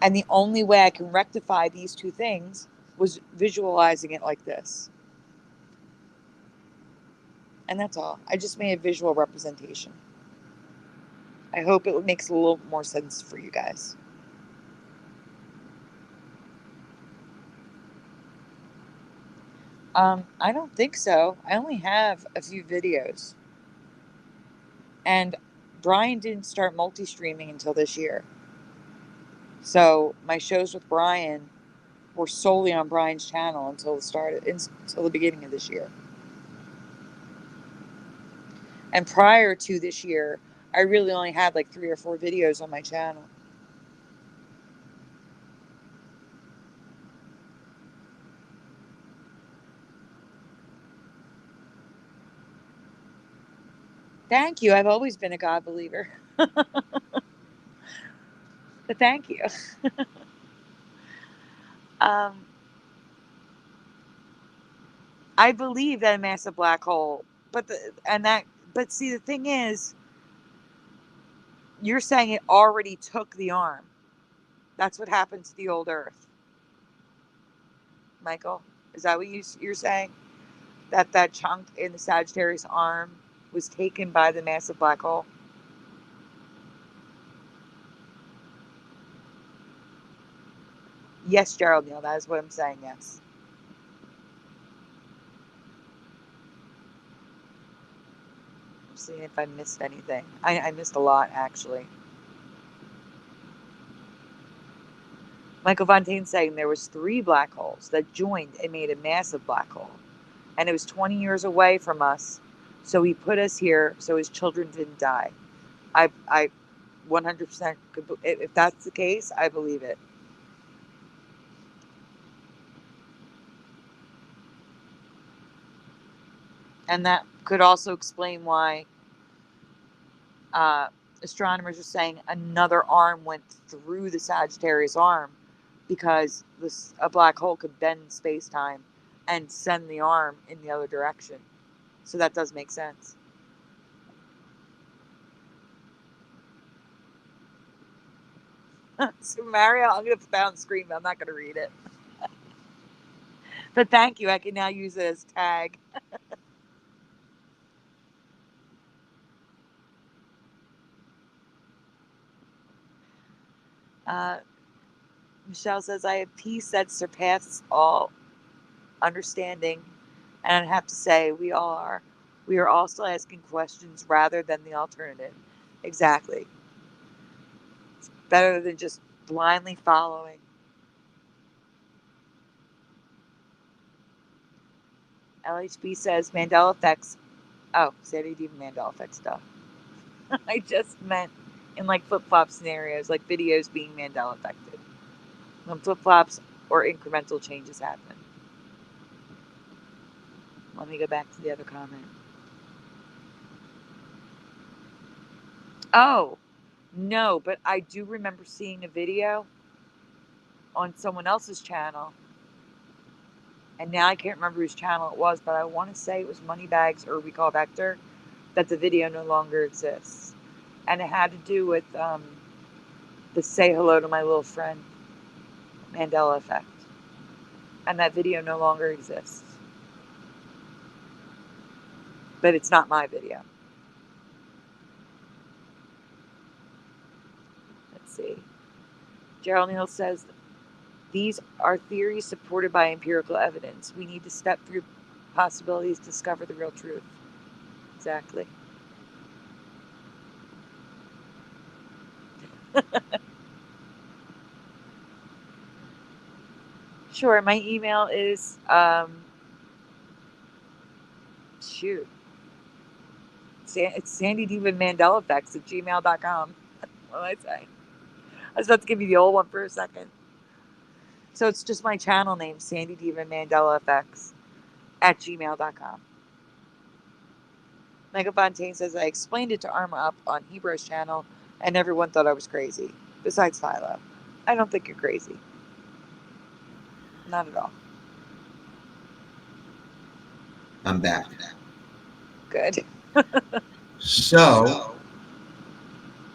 Speaker 1: And the only way I can rectify these two things was visualizing it like this. And that's all. I just made a visual representation. I hope it makes a little more sense for you guys. I don't think so. I only have a few videos. And Brian didn't start multi-streaming until this year. So my shows with Brian were solely on Brian's channel until the beginning of this year. And prior to this year, I really only had like 3 or 4 videos on my channel. Thank you. I've always been a God believer. But thank you. I believe that a massive black hole, but see, the thing is, you're saying it already took the arm. That's what happened to the old Earth. Michael, is that what you're saying? That chunk in the Sagittarius arm was taken by the massive black hole? Yes, Gerald Neal, that is what I'm saying, yes. I'm seeing if I missed anything. I missed a lot, actually. Michael Fontaine's saying there was 3 black holes that joined and made a massive black hole. And it was 20 years away from us. So he put us here so his children didn't die. I 100% could, if that's the case, I believe it. And that could also explain why astronomers are saying another arm went through the Sagittarius arm, because a black hole could bend space-time and send the arm in the other direction. So that does make sense. So Mario, I'm going to put that on the screen, but I'm not going to read it. But thank you. I can now use it as tag. Michelle says, I have peace that surpasses all understanding. And I have to say, we are all still asking questions rather than the alternative. Exactly. It's better than just blindly following. LHB says Mandela effects. Oh, Sandy DiVa Mandela effect stuff. I just meant in like flip-flop scenarios, like videos being Mandela affected. When flip-flops or incremental changes happen. Let me go back to the other comment. Oh, no, but I do remember seeing a video on someone else's channel. And now I can't remember whose channel it was, but I want to say it was Moneybags or We Call Vector, that the video no longer exists. And it had to do with the Say Hello to My Little Friend Mandela Effect. And that video no longer exists. But it's not my video. Let's see. Gerald Neal says, these are theories supported by empirical evidence. We need to step through possibilities to discover the real truth. Exactly. Sure, my email is it's SandyDiVa Mandela Effects at gmail.com. What am I saying? I was about to give you the old one for a second. So it's just my channel name, SandyDiVa Mandela Effects at gmail.com. Michael Fontaine says, I explained it to Armor Up on Hebrews channel and everyone thought I was crazy. Besides Philo. I don't think you're crazy. Not at all.
Speaker 2: I'm back.
Speaker 1: Good.
Speaker 2: So,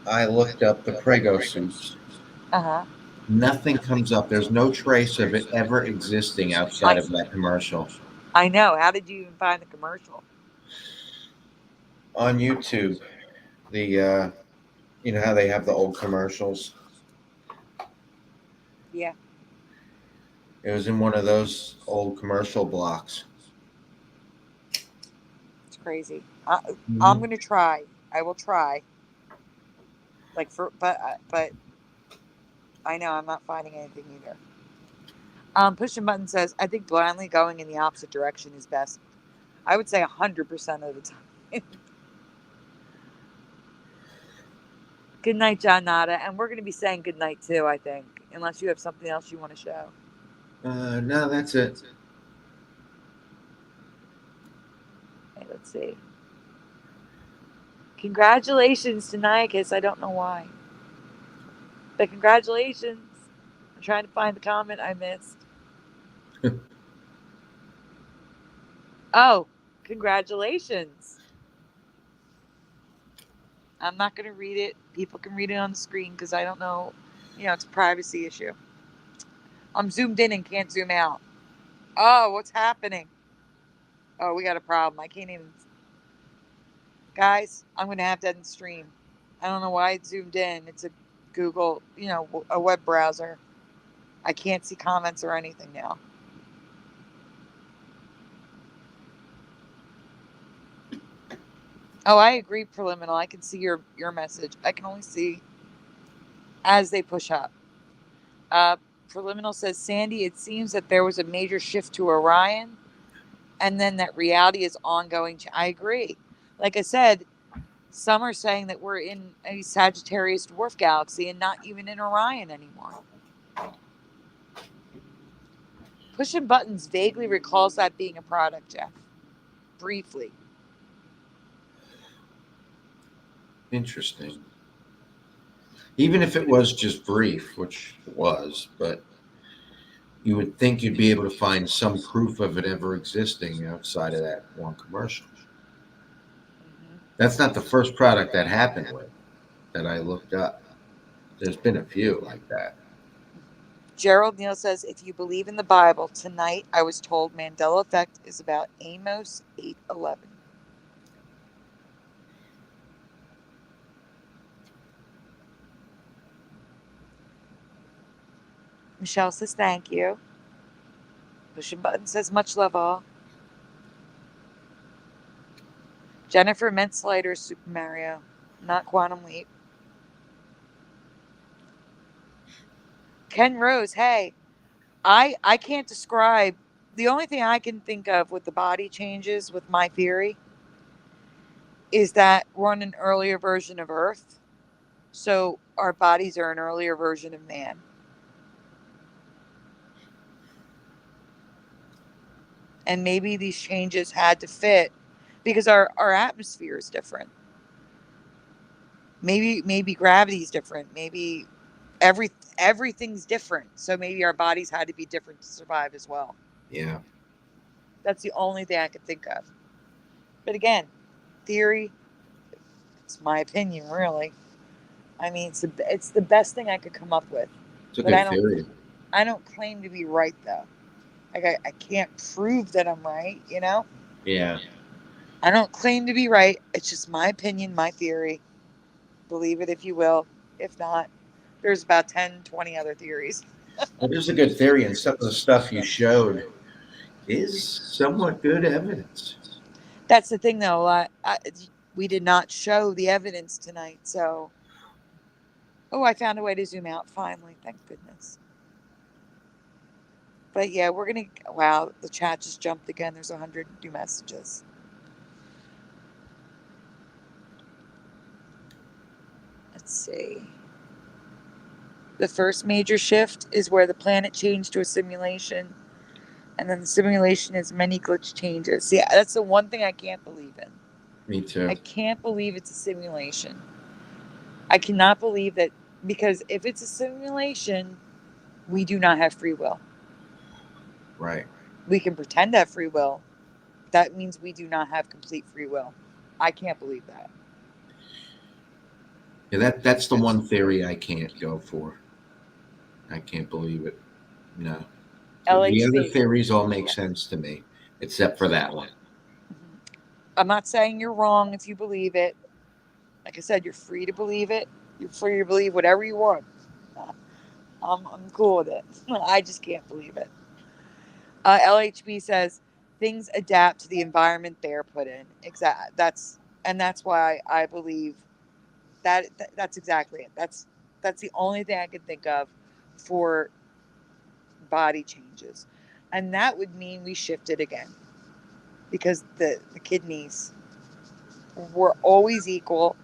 Speaker 2: I looked up the Prego suits.
Speaker 1: Uh-huh.
Speaker 2: Nothing comes up. There's no trace of it ever existing outside of that commercial.
Speaker 1: I know. How did you even find the commercial?
Speaker 2: On YouTube, the you know how they have the old commercials?
Speaker 1: Yeah.
Speaker 2: It was in one of those old commercial blocks.
Speaker 1: It's crazy. I'm going to try. I will try. But I know I'm not finding anything either. Pushing Button says, I think blindly going in the opposite direction is best. I would say 100% of the time. Good night, John Nada. And we're going to be saying good night too, I think. Unless you have something else you want to show.
Speaker 2: No, that's it.
Speaker 1: Okay, let's see. Congratulations to Nyakus. I don't know why. But congratulations. I'm trying to find the comment I missed. Oh, congratulations. I'm not going to read it. People can read it on the screen because I don't know. It's a privacy issue. I'm zoomed in and can't zoom out. Oh, what's happening? Oh, we got a problem. I can't even. Guys, I'm going to have to end the stream. I don't know why it zoomed in. It's a Google, a web browser. I can't see comments or anything now. Oh, I agree, Preliminal. I can see your message. I can only see as they push up. Preliminal says, Sandy, it seems that there was a major shift to Orion, and then that reality is ongoing. I agree. Like I said, some are saying that we're in a Sagittarius dwarf galaxy and not even in Orion anymore. Pushing buttons vaguely recalls that being a product, Jeff. Briefly.
Speaker 2: Interesting. Even if it was just brief, which it was, but you would think you'd be able to find some proof of it ever existing outside of that one commercial. That's not the first product that happened with that I looked up. There's been a few like that.
Speaker 1: Gerald Neal says, if you believe in the Bible, tonight I was told Mandela Effect is about Amos 8:11. Michelle says, thank you. Pushing button says, much love all. Jennifer meant Slider Super Mario, not Quantum Leap. Ken Rose, hey, I can't describe. The only thing I can think of with the body changes with my theory is that we're on an earlier version of Earth. So our bodies are an earlier version of man. And maybe these changes had to fit because our atmosphere is different. Maybe gravity is different. Maybe everything's different. So maybe our bodies had to be different to survive as well.
Speaker 2: Yeah.
Speaker 1: That's the only thing I could think of. But again, theory, it's my opinion, really. I mean, it's the best thing I could come up with.
Speaker 2: It's a good theory.
Speaker 1: I don't claim to be right, though. Like, I can't prove that I'm right,
Speaker 2: Yeah.
Speaker 1: I don't claim to be right. It's just my opinion, my theory. Believe it if you will. If not, there's about 10, 20 other theories.
Speaker 2: It is a good theory, and some of the stuff you showed is somewhat good evidence.
Speaker 1: That's the thing, though. We did not show the evidence tonight, so. Oh, I found a way to zoom out finally. Thank goodness. But yeah, we're going to. Wow, the chat just jumped again. There's 100 new messages. Let's see. The first major shift is where the planet changed to a simulation, and then the simulation has many glitch changes. See, that's the one thing I can't believe in.
Speaker 2: Me too.
Speaker 1: I can't believe it's a simulation. I cannot believe that, because if it's a simulation, we do not have free will.
Speaker 2: Right.
Speaker 1: We can pretend to have free will. That means we do not have complete free will. I can't believe that.
Speaker 2: Yeah, that's the one theory I can't go for. I can't believe it. No. The other theories all make sense to me, except for that one.
Speaker 1: I'm not saying you're wrong if you believe it. Like I said, you're free to believe it. You're free to believe whatever you want. I'm cool with it. I just can't believe it. LHB says things adapt to the environment they're put in. That's why I believe that's exactly it. That's the only thing I can think of for body changes, and that would mean we shifted again, because the kidneys were always equal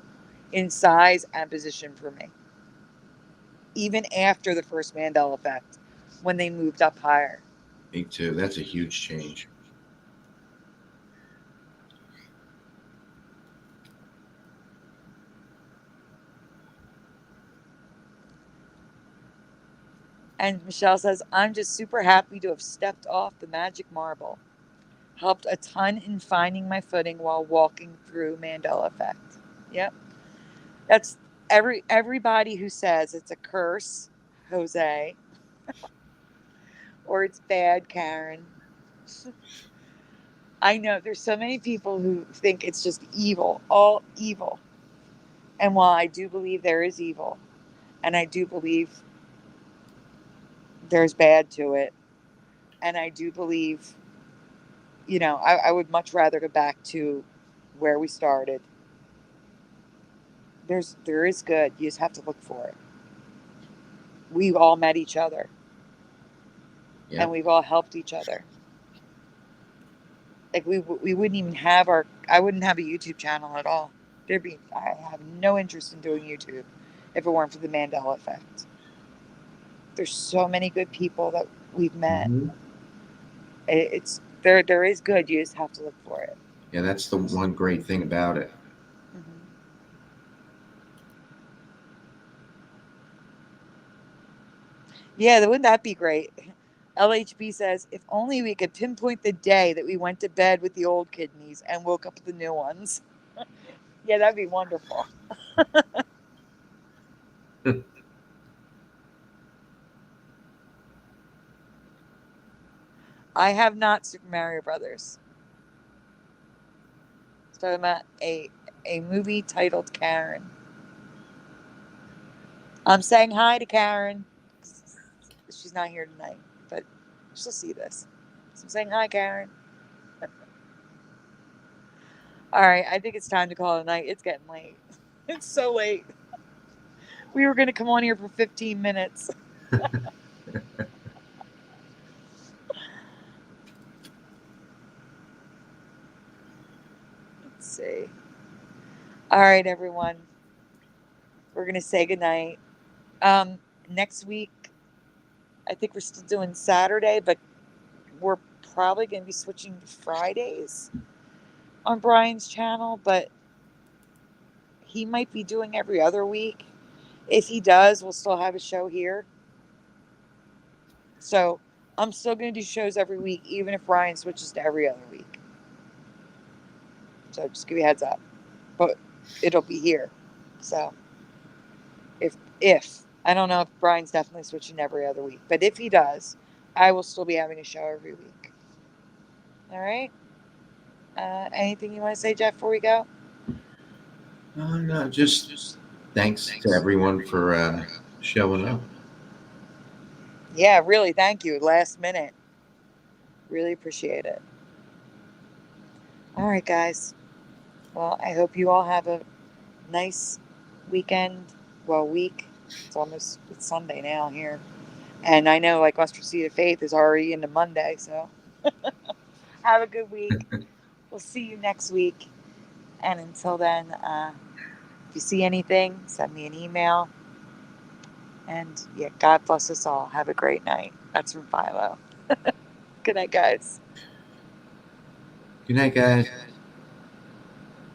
Speaker 1: in size and position for me, even after the first Mandela effect, when they moved up higher.
Speaker 2: Me too. That's a huge change.
Speaker 1: And Michelle says, I'm just super happy to have stepped off the magic marble. Helped a ton in finding my footing while walking through Mandela Effect. Yep. That's everybody who says it's a curse, Jose, or it's bad, Karen. I know there's so many people who think it's just evil, all evil. And while I do believe there is evil, and I do believe there's bad to it, and I do believe, I would much rather go back to where we started. There is good. You just have to look for it. We've all met each other.
Speaker 2: Yep.
Speaker 1: And we've all helped each other. Like we wouldn't even have I wouldn't have a YouTube channel at all. I have no interest in doing YouTube if it weren't for the Mandela Effect. There's so many good people that we've met.
Speaker 2: Mhm.
Speaker 1: It's there is good. You just have to look for it.
Speaker 2: Yeah, that's the one great thing about it.
Speaker 1: Mm-hmm. Yeah, wouldn't that be great? LHB says, if only we could pinpoint the day that we went to bed with the old kidneys and woke up with the new ones. Yeah, that'd be wonderful. I have not Super Mario Brothers. It's talking about a movie titled Karen. I'm saying hi to Karen. She's not here tonight, but she'll see this. So I'm saying hi, Karen. All right, I think it's time to call it a night. It's getting late. It's so late. We were going to come on here for 15 minutes. Let's see. All right, everyone. We're going to say goodnight. Next week, I think we're still doing Saturday, but we're probably going to be switching to Fridays on Brian's channel, but he might be doing every other week. If he does, we'll still have a show here. So I'm still going to do shows every week, even if Brian switches to every other week. So just give you a heads up. But it'll be here. So if I don't know if Brian's definitely switching every other week, but if he does, I will still be having a show every week. All right. Anything you want to say, Jeff, before we go?
Speaker 2: No, just thanks to everyone for showing up.
Speaker 1: Yeah, really. Thank you. Last minute. Really appreciate it. All right, guys. Well, I hope you all have a nice weekend. Well, week. It's Sunday now here. And I know, like, Mustard Seed of Faith is already into Monday, so have a good week. We'll see you next week. And until then, if you see anything, send me an email. And yeah, God bless us all. Have a great night. That's from Philo. Good night, guys.
Speaker 2: Good night, guys.